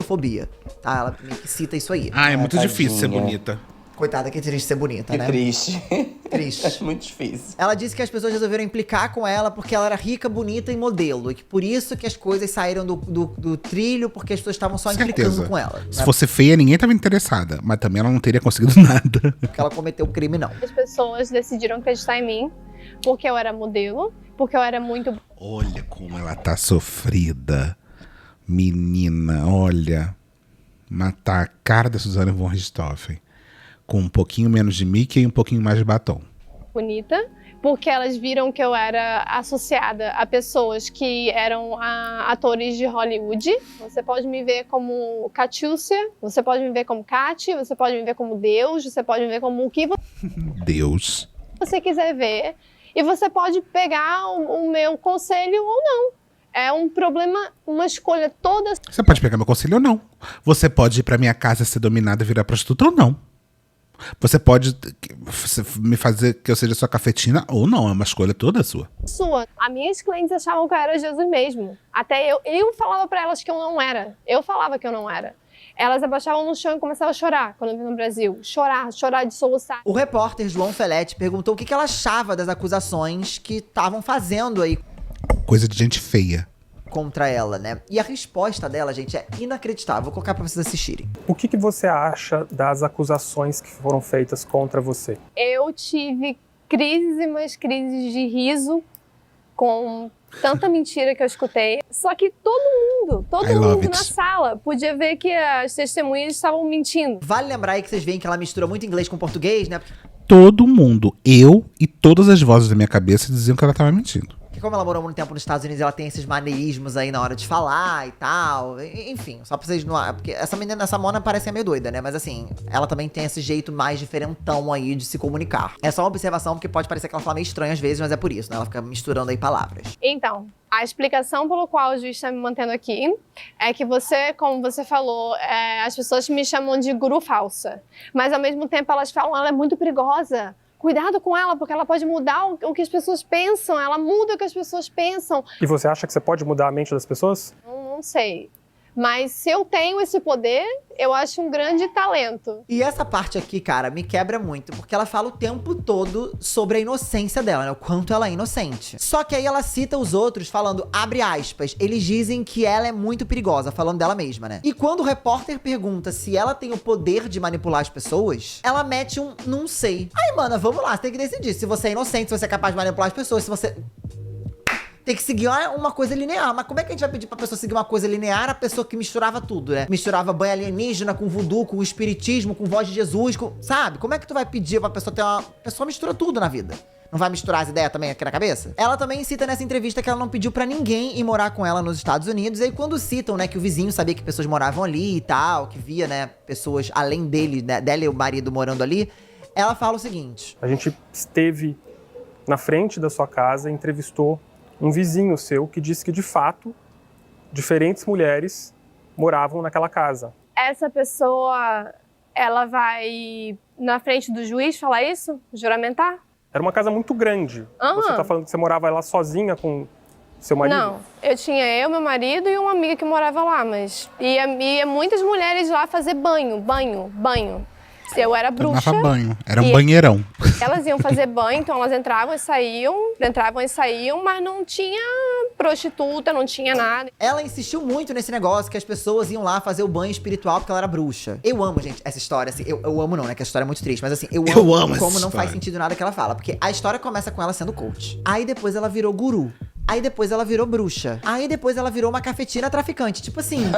Fobia, tá? Ela meio que cita isso aí. Ah, é muito difícil ser bonita. Coitada, que triste ser bonita, que né? Triste. Triste. É muito difícil. Ela disse que as pessoas resolveram implicar com ela porque ela era rica, bonita e modelo. E que por isso que as coisas saíram do trilho, porque as pessoas estavam só implicando com ela. Se fosse feia, ninguém estava interessada. Mas também ela não teria conseguido nada. Porque ela cometeu crime, não. As pessoas decidiram acreditar em mim porque eu era modelo, porque eu era muito... Olha como ela tá sofrida. Menina, olha. Matar a cara da Suzane von Richthofen. Com um pouquinho menos de Mickey e um pouquinho mais de batom. Bonita, porque elas viram que eu era associada a pessoas que eram atores de Hollywood. Você pode me ver como Catiúcia, você pode me ver como Cati, você pode me ver como Deus, você pode me ver como o que você... Deus. você quiser ver. E você pode pegar o meu conselho ou não. É um problema, uma escolha toda. Você pode pegar meu conselho ou não. Você pode ir pra minha casa ser dominada e virar prostituta ou não. Você pode me fazer que eu seja sua cafetina ou não. É uma escolha toda sua. As minhas clientes achavam que eu era Jesus mesmo. Até eu falava pra elas que eu não era. Eu falava que eu não era. Elas abaixavam no chão e começavam a chorar quando eu vim no Brasil. Chorar de soluçar. O repórter João Feletti perguntou o que ela achava das acusações que estavam fazendo aí coisa de gente feia contra ela, né? E a resposta dela, gente, é inacreditável. Vou colocar pra vocês assistirem. O que você acha das acusações que foram feitas contra você? Eu tive crises e mais crises de riso com tanta mentira que eu escutei. Só que todo mundo na sala podia ver que as testemunhas estavam mentindo. Vale lembrar aí que vocês veem que ela mistura muito inglês com português, né? Todo mundo, eu e todas as vozes da minha cabeça diziam que ela tava mentindo. Que como ela morou muito tempo nos Estados Unidos, ela tem esses maneirismos aí na hora de falar e tal. Enfim, só pra vocês não... Porque essa menina, essa Mona parece meio doida, né? Mas assim, ela também tem esse jeito mais diferentão aí de se comunicar. É só uma observação, porque pode parecer que ela fala meio estranho às vezes, mas é por isso, né? Ela fica misturando aí palavras. Então, a explicação pelo qual o juiz está me mantendo aqui é que você, como você falou, as pessoas me chamam de guru falsa. Mas ao mesmo tempo elas falam, ela é muito perigosa. Cuidado com ela, porque ela pode mudar o que as pessoas pensam. Ela muda o que as pessoas pensam. E você acha que você pode mudar a mente das pessoas? Não sei. Mas se eu tenho esse poder, eu acho um grande talento. E essa parte aqui, cara, me quebra muito, porque ela fala o tempo todo sobre a inocência dela, né? O quanto ela é inocente. Só que aí ela cita os outros falando, abre aspas, eles dizem que ela é muito perigosa, falando dela mesma, né? E quando o repórter pergunta se ela tem o poder de manipular as pessoas, ela mete um não sei. Aí, mana, vamos lá, você tem que decidir se você é inocente, se você é capaz de manipular as pessoas, se você... Tem que seguir uma coisa linear. Mas como é que a gente vai pedir pra pessoa seguir uma coisa linear? A pessoa que misturava tudo, né? Misturava banho alienígena com voodoo, com espiritismo, com voz de Jesus, sabe? Como é que tu vai pedir pra pessoa ter uma... A pessoa mistura tudo na vida. Não vai misturar as ideias também aqui na cabeça? Ela também cita nessa entrevista que ela não pediu pra ninguém ir morar com ela nos Estados Unidos. E aí quando citam, né, que o vizinho sabia que pessoas moravam ali e tal, que via, né, pessoas além dele, né, dela e o marido morando ali, ela fala o seguinte. A gente esteve na frente da sua casa e entrevistou um vizinho seu que disse que, de fato, diferentes mulheres moravam naquela casa. Essa pessoa, ela vai na frente do juiz falar isso? Juramentar? Era uma casa muito grande. Você tá falando que você morava lá sozinha com seu marido? Não, eu tinha meu marido e uma amiga que morava lá, mas ia muitas mulheres lá fazer banho. Eu era bruxa. Tomava banho. Era um banheirão. Elas iam fazer banho, então elas entravam e saíam, mas não tinha prostituta, não tinha nada. Ela insistiu muito nesse negócio que as pessoas iam lá fazer o banho espiritual porque ela era bruxa. Eu amo, gente, essa história, assim, eu amo não, né, que a história é muito triste, mas assim, eu amo como não faz sentido nada que ela fala, porque a história começa com ela sendo coach. Aí depois ela virou guru. Aí depois ela virou bruxa. Aí depois ela virou uma cafetina traficante. Tipo assim,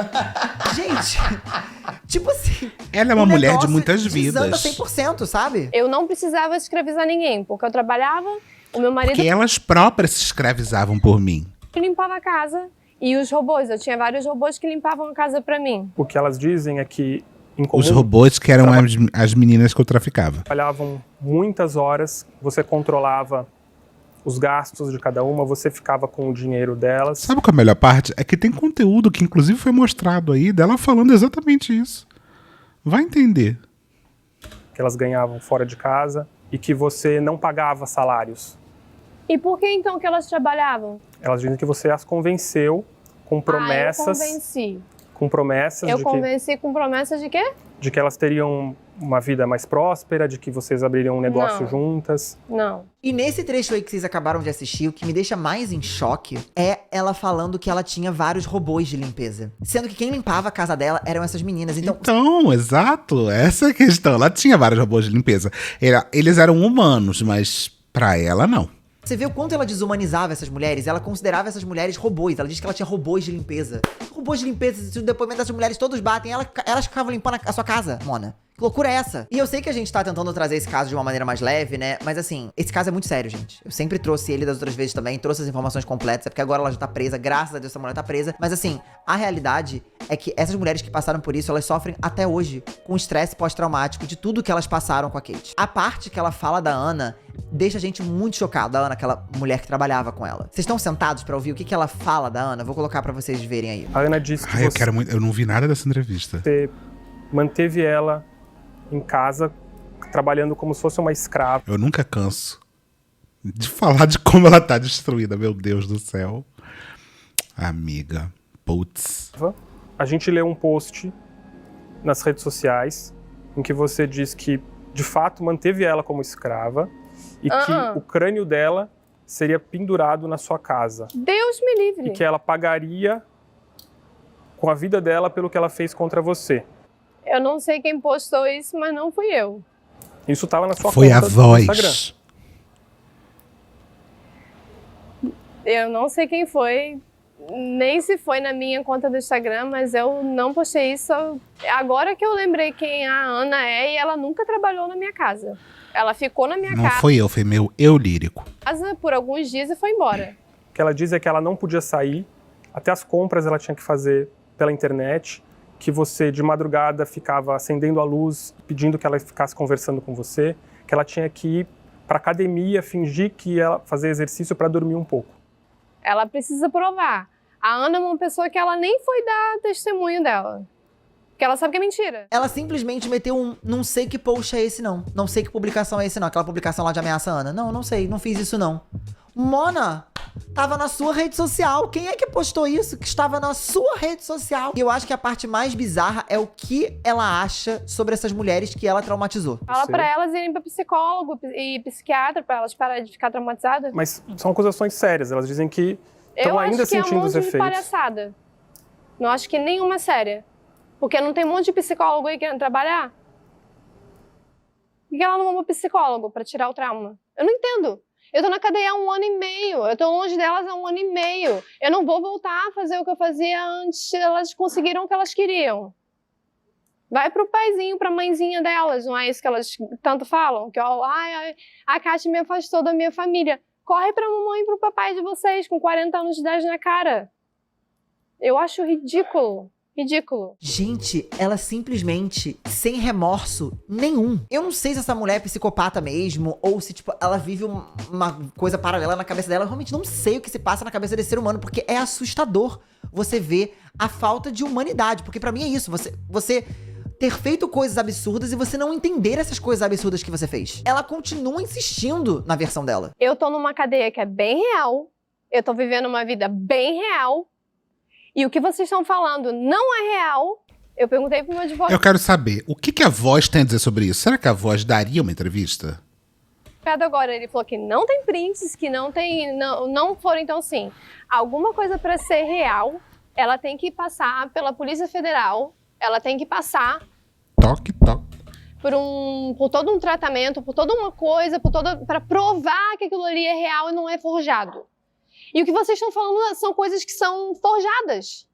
gente... Tipo assim... Ela é uma mulher de muitas vidas. Desanda 100%, sabe? Eu não precisava escravizar ninguém, porque eu trabalhava, o meu marido... Porque elas próprias se escravizavam por mim. Limpava a casa. E os robôs, eu tinha vários robôs que limpavam a casa pra mim. O que elas dizem é que... Em comum, os robôs que eram as meninas que eu traficava. Trabalhavam muitas horas, você controlava os gastos de cada uma, você ficava com o dinheiro delas. Sabe qual é a melhor parte? É que tem conteúdo que inclusive foi mostrado aí dela falando exatamente isso. Vai entender. Que elas ganhavam fora de casa e que você não pagava salários. E por que então que elas trabalhavam? Elas dizem que você as convenceu com promessas. Eu convenci. Com promessas Eu convenci com promessas de quê? De que elas teriam uma vida mais próspera, de que vocês abririam um negócio juntas. Não. E nesse trecho aí que vocês acabaram de assistir, o que me deixa mais em choque é ela falando que ela tinha vários robôs de limpeza. Sendo que quem limpava a casa dela eram essas meninas. Então, exato. Essa é a questão. Ela tinha vários robôs de limpeza. Eles eram humanos, mas pra ela, não. Você vê o quanto ela desumanizava essas mulheres? Ela considerava essas mulheres robôs. Ela diz que ela tinha robôs de limpeza. Robôs de limpeza, se o depoimento dessas mulheres todos batem, elas ficavam limpando a sua casa, Mona. Que loucura é essa? E eu sei que a gente tá tentando trazer esse caso de uma maneira mais leve, né? Mas assim, esse caso é muito sério, gente. Eu sempre trouxe ele das outras vezes também, trouxe as informações completas, é porque agora ela já tá presa, graças a Deus essa mulher tá presa. Mas assim, a realidade é que essas mulheres que passaram por isso, elas sofrem até hoje com estresse pós-traumático de tudo que elas passaram com a Kate. A parte que ela fala da Ana deixa a gente muito chocado, da Ana, aquela mulher que trabalhava com ela. Vocês estão sentados pra ouvir o que ela fala da Ana? Vou colocar pra vocês verem aí. A Ana disse que eu não vi nada dessa entrevista. Você manteve ela em casa, trabalhando como se fosse uma escrava. Eu nunca canso de falar de como ela tá destruída, meu Deus do céu. Amiga, putz. A gente leu um post nas redes sociais em que você diz que, de fato, manteve ela como escrava e que o crânio dela seria pendurado na sua casa. Deus me livre. E que ela pagaria com a vida dela pelo que ela fez contra você. Eu não sei quem postou isso, mas não fui eu. Isso estava na sua Foi conta a voz. do Instagram. Eu não sei quem foi, nem se foi na minha conta do Instagram, mas eu não postei isso. Agora que eu lembrei quem a Ana é, e ela nunca trabalhou na minha casa. Ela ficou na minha casa. Não foi eu, foi meu eu lírico. Por alguns dias e foi embora. O que ela diz é que ela não podia sair, até as compras ela tinha que fazer pela internet, que você de madrugada ficava acendendo a luz, pedindo que ela ficasse conversando com você, que ela tinha que ir para academia, fingir que ia fazer exercício para dormir um pouco. Ela precisa provar. A Ana é uma pessoa que ela nem foi dar testemunho dela. Porque ela sabe que é mentira. Ela simplesmente meteu um não sei que post é esse não. Não sei que publicação é esse não. Aquela publicação lá de ameaça a Ana. Não sei, não fiz isso não. Mona, tava na sua rede social. Quem é que postou isso? Que estava na sua rede social. E eu acho que a parte mais bizarra é o que ela acha sobre essas mulheres que ela traumatizou. Fala pra elas irem pra psicólogo e psiquiatra pra elas pararem de ficar traumatizadas. Mas são acusações sérias. Elas dizem que estão ainda sentindo os efeitos. Eu acho que é um monte de palhaçada. Não acho que nenhuma séria. Porque não tem um monte de psicólogo aí querendo trabalhar? Por que ela não vai pro psicólogo pra tirar o trauma? Eu não entendo. Eu tô na cadeia há 1 ano e meio. Eu tô longe delas há 1 ano e meio. Eu não vou voltar a fazer o que eu fazia antes. Elas conseguiram o que elas queriam. Vai pro paizinho, pra mãezinha delas. Não é isso que elas tanto falam? Que a Kátia me afastou da minha família. Corre pra mamãe e pro papai de vocês, com 40 anos de idade na cara. Eu acho ridículo. Ridículo. Gente, ela simplesmente, sem remorso nenhum. Eu não sei se essa mulher é psicopata mesmo, ou se, tipo, ela vive uma coisa paralela na cabeça dela. Eu realmente não sei o que se passa na cabeça desse ser humano, porque é assustador você ver a falta de humanidade. Porque pra mim é isso, você ter feito coisas absurdas e você não entender essas coisas absurdas que você fez. Ela continua insistindo na versão dela. Eu tô numa cadeia que é bem real, eu tô vivendo uma vida bem real, e o que vocês estão falando não é real. Eu perguntei pro meu advogado. Eu quero saber, o que a Voz tem a dizer sobre isso? Será que a Voz daria uma entrevista? Agora, ele falou que não tem prints, que não foram, então sim. Alguma coisa para ser real, ela tem que passar pela Polícia Federal, ela tem que passar por todo um tratamento, por toda uma coisa, para provar que aquilo ali é real e não é forjado. E o que vocês estão falando são coisas que são forjadas.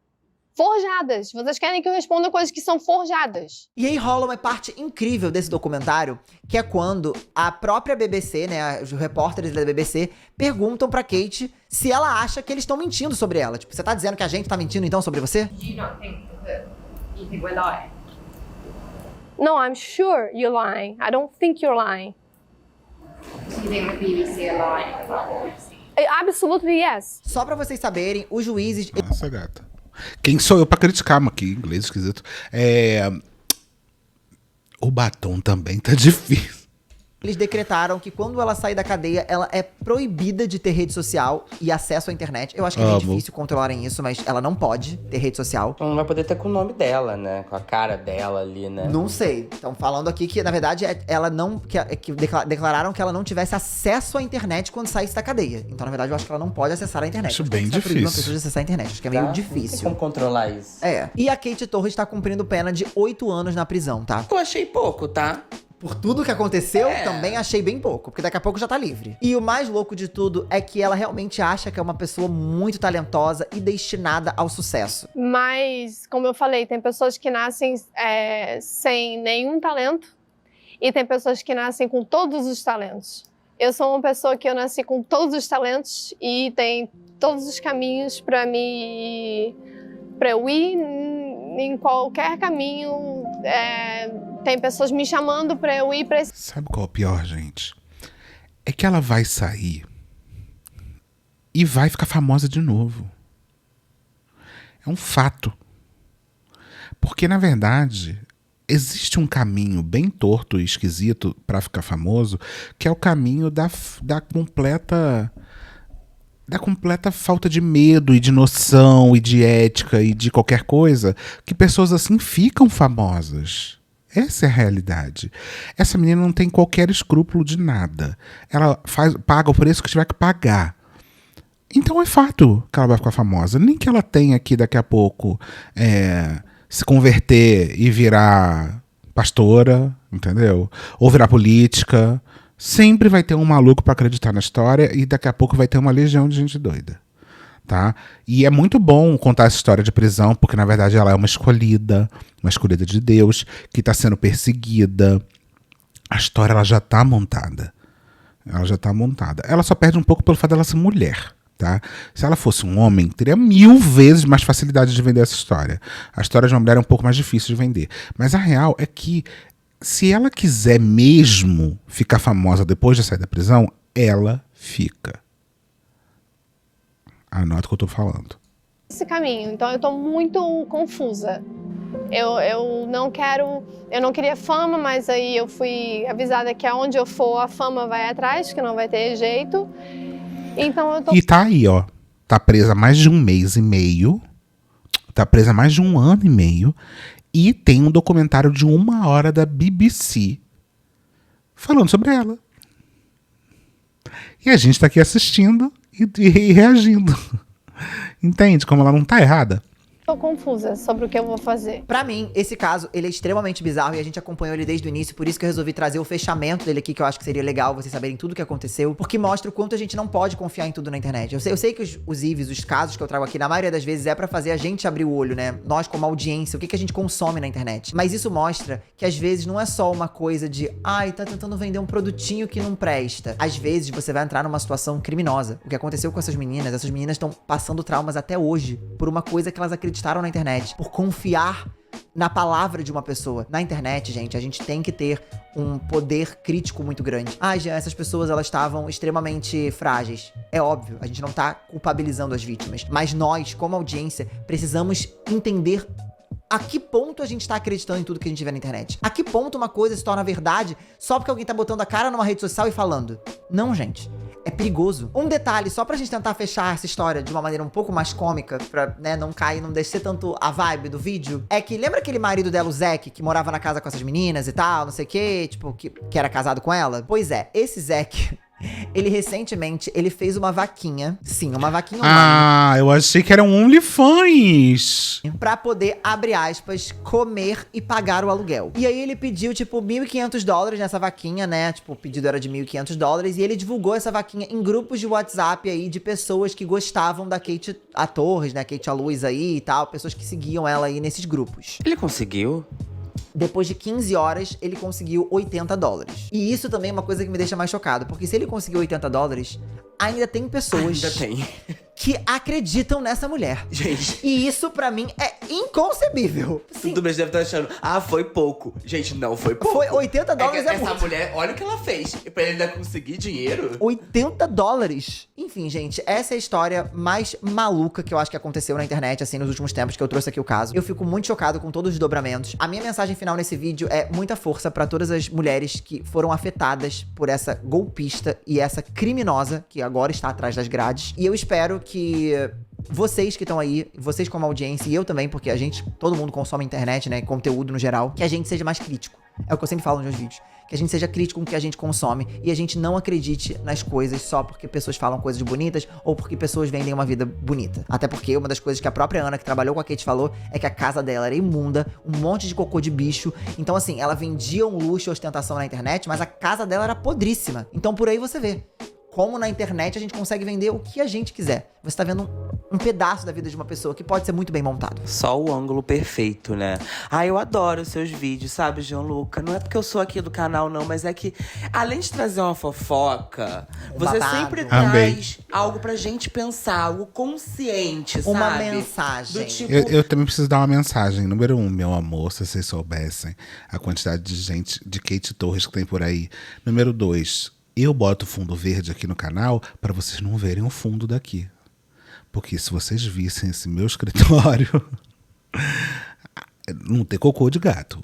Forjadas. Vocês querem que eu responda coisas que são forjadas. E aí rola uma parte incrível desse documentário, que é quando a própria BBC, né, os repórteres da BBC, perguntam pra Kate se ela acha que eles estão mentindo sobre ela. Tipo, você tá dizendo que a gente tá mentindo então sobre você? Do you not think that you think we're lying? No, I'm sure you're lying. I don't think you're lying. Do you think the BBC are lying about what we've seen? Absolutely yes. Só pra vocês saberem, os juízes... Nossa, gata. Quem sou eu pra criticar, mas que inglês esquisito. O batom também tá difícil. Eles decretaram que quando ela sair da cadeia, ela é proibida de ter rede social e acesso à internet. Eu acho que é meio difícil controlarem isso, mas ela não pode ter rede social. Não vai poder ter com o nome dela, né? Com a cara dela ali, né? Não sei. Estão falando aqui que, na verdade, ela não... declararam que ela não tivesse acesso à internet quando saísse da cadeia. Então, na verdade, eu acho que ela não pode acessar a internet. Acho bem difícil. Uma pessoa de acessar a internet. Acho que é meio difícil. Não tem como controlar isso. E a Kate Torres tá cumprindo pena de 8 anos na prisão, tá? Eu achei pouco, tá? por tudo que aconteceu, também achei bem pouco, porque daqui a pouco já tá livre. E o mais louco de tudo é que ela realmente acha que é uma pessoa muito talentosa e destinada ao sucesso. Mas, como eu falei, tem pessoas que nascem sem nenhum talento e tem pessoas que nascem com todos os talentos. Eu sou uma pessoa que eu nasci com todos os talentos e tem todos os caminhos pra eu ir em qualquer caminho. Tem pessoas me chamando pra eu ir pra esse... Sabe qual é o pior, gente? É que ela vai sair e vai ficar famosa de novo. É um fato. Porque, na verdade, existe um caminho bem torto e esquisito pra ficar famoso, que é o caminho da completa falta de medo e de noção e de ética e de qualquer coisa, que pessoas assim ficam famosas. Essa é a realidade. Essa menina não tem qualquer escrúpulo de nada. Ela paga o preço que tiver que pagar. Então é fato que ela vai ficar famosa. Nem que ela tenha que daqui a pouco se converter e virar pastora, entendeu? Ou virar política. Sempre vai ter um maluco pra acreditar na história e daqui a pouco vai ter uma legião de gente doida, tá? E é muito bom contar essa história de prisão, porque na verdade ela é uma escolhida de Deus, que está sendo perseguida. A história ela já tá montada. Ela só perde um pouco pelo fato dela ser mulher, tá? Se ela fosse um homem, teria 1000 vezes mais facilidade de vender essa história. A história de uma mulher é um pouco mais difícil de vender. Mas a real é que se ela quiser mesmo ficar famosa depois de sair da prisão, ela fica. Anota o que eu tô falando. Esse caminho, então eu tô muito confusa. Eu não queria fama, mas aí eu fui avisada que aonde eu for a fama vai atrás, que não vai ter jeito. Então eu tô... E tá aí, ó. Tá presa há mais de 1 mês e meio. Tá presa há mais de 1 ano e meio. E tem um documentário de 1 hora da BBC falando sobre ela. E a gente tá aqui assistindo e reagindo. Entende como ela não tá errada? Tô confusa sobre o que eu vou fazer. Pra mim, esse caso, ele é extremamente bizarro e a gente acompanhou ele desde o início, por isso que eu resolvi trazer o fechamento dele aqui, que eu acho que seria legal vocês saberem tudo o que aconteceu, porque mostra o quanto a gente não pode confiar em tudo na internet. Eu sei que os IVs, os casos que eu trago aqui, na maioria das vezes é pra fazer a gente abrir o olho, né? Nós como audiência, o que a gente consome na internet. Mas isso mostra que às vezes não é só uma coisa de, tá tentando vender um produtinho que não presta. Às vezes você vai entrar numa situação criminosa. O que aconteceu com essas meninas estão passando traumas até hoje por uma coisa que elas acreditaram na internet, por confiar na palavra de uma pessoa. Na internet, gente, a gente tem que ter um poder crítico muito grande. Jean, essas pessoas, elas estavam extremamente frágeis. É óbvio, a gente não tá culpabilizando as vítimas, mas nós, como audiência, precisamos entender a que ponto a gente tá acreditando em tudo que a gente vê na internet. A que ponto uma coisa se torna verdade só porque alguém tá botando a cara numa rede social e falando. Não, gente. É perigoso. Um detalhe, só pra gente tentar fechar essa história de uma maneira um pouco mais cômica, pra, né, não cair, não descer tanto a vibe do vídeo, é que lembra aquele marido dela, o Zack, que morava na casa com essas meninas e tal, não sei o quê, tipo, que era casado com ela? Pois é, esse Zack... Ele recentemente, ele fez uma vaquinha. Sim, uma vaquinha online. Eu achei que era um OnlyFans. Pra poder, abre aspas, comer e pagar o aluguel. E aí ele pediu, tipo, $1.500 nessa vaquinha, né? Tipo, o pedido era de $1.500. E ele divulgou essa vaquinha em grupos de WhatsApp aí de pessoas que gostavam da Kate a Torres, né? Kate a Luz aí e tal. Pessoas que seguiam ela aí nesses grupos. Ele conseguiu? Depois de 15 horas, ele conseguiu $80. E isso também é uma coisa que me deixa mais chocado. Porque se ele conseguiu $80, ainda tem pessoas que acreditam nessa mulher. Gente. E isso, pra mim, é inconcebível. Tudo bem, deve estar achando, foi pouco. Gente, não foi pouco. Foi $80 é essa muito. mulher, olha o que ela fez. E pra ele ainda conseguir dinheiro. $80? Enfim, gente, essa é a história mais maluca que eu acho que aconteceu na internet, assim, nos últimos tempos, que eu trouxe aqui o caso. Eu fico muito chocado com todos os desdobramentos. A minha mensagem final nesse vídeo é muita força pra todas as mulheres que foram afetadas por essa golpista e essa criminosa que agora está atrás das grades. E eu espero que vocês que estão aí, vocês como audiência, e eu também, porque todo mundo consome internet, né, conteúdo no geral, que a gente seja mais crítico. É o que eu sempre falo nos meus vídeos. Que a gente seja crítico com o que a gente consome e a gente não acredite nas coisas só porque pessoas falam coisas bonitas ou porque pessoas vendem uma vida bonita. Até porque uma das coisas que a própria Ana, que trabalhou com a Kate, falou é que a casa dela era imunda, um monte de cocô de bicho. Então, assim, ela vendia um luxo e ostentação na internet, mas a casa dela era podríssima. Então, por aí você vê como na internet a gente consegue vender o que a gente quiser. Você tá vendo um pedaço da vida de uma pessoa que pode ser muito bem montado. Só o ângulo perfeito, né? Eu adoro os seus vídeos, sabe, Gianluca? Não é porque eu sou aqui do canal, não, mas é que, além de trazer uma fofoca, você sempre traz algo pra gente pensar, algo consciente, sabe? Uma mensagem. Do tipo... eu também preciso dar uma mensagem. Número 1, meu amor, se vocês soubessem a quantidade de gente, de Kate Torres que tem por aí. Número 2, eu boto fundo verde aqui no canal para vocês não verem o fundo daqui. Porque se vocês vissem esse meu escritório, não tem cocô de gato.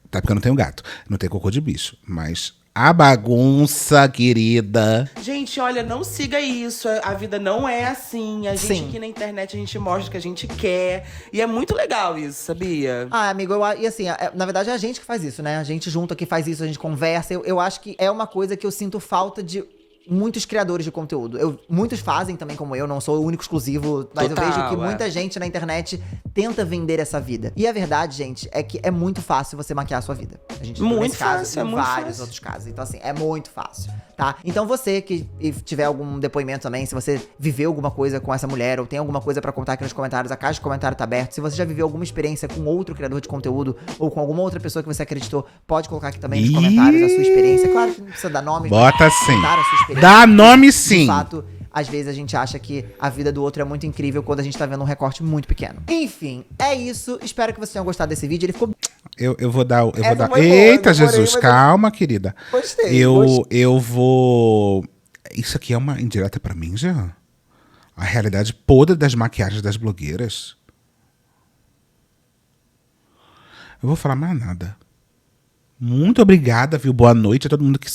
Tá? Porque eu não tenho gato. Não tem cocô de bicho. Mas a bagunça, querida. Gente, olha, não siga isso. A vida não é assim. A gente aqui na internet, a gente mostra o que a gente quer. E é muito legal isso, sabia? Amigo, e assim, na verdade é a gente que faz isso, né? A gente junto aqui faz isso, a gente conversa. Eu acho que é uma coisa que eu sinto falta de muitos criadores de conteúdo. Muitos fazem também como eu, não sou o único exclusivo, mas eu vejo que muita gente na internet tenta vender essa vida. E a verdade, gente, é que é muito fácil você maquiar a sua vida. A gente muito nesse caso, fácil, em vários outros casos. Então, assim, é muito fácil, tá? Então você que tiver algum depoimento também, se você viveu alguma coisa com essa mulher ou tem alguma coisa pra contar aqui nos comentários, a caixa de comentário tá aberta. Se você já viveu alguma experiência com outro criador de conteúdo ou com alguma outra pessoa que você acreditou, pode colocar aqui também nos comentários a sua experiência. Claro que não precisa dar nome. Bota sim. Contar a sua experiência. Dá nome sim. De fato, às vezes a gente acha que a vida do outro é muito incrível quando a gente tá vendo um recorte muito pequeno. Enfim, é isso. Espero que vocês tenham gostado desse vídeo. Ele ficou... Eu vou dar... Eita, Jesus, calma, querida. Gostei. Eu vou... Isso aqui é uma indireta pra mim, já? A realidade podre das maquiagens das blogueiras. Eu vou falar mais nada. Muito obrigada, viu? Boa noite a todo mundo que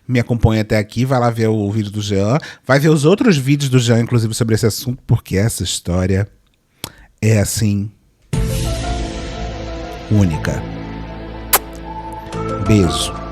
me acompanha até aqui. Vai lá ver o vídeo do Jean. Vai ver os outros vídeos do Jean, inclusive, sobre esse assunto, porque essa história é, assim, única. Beijo.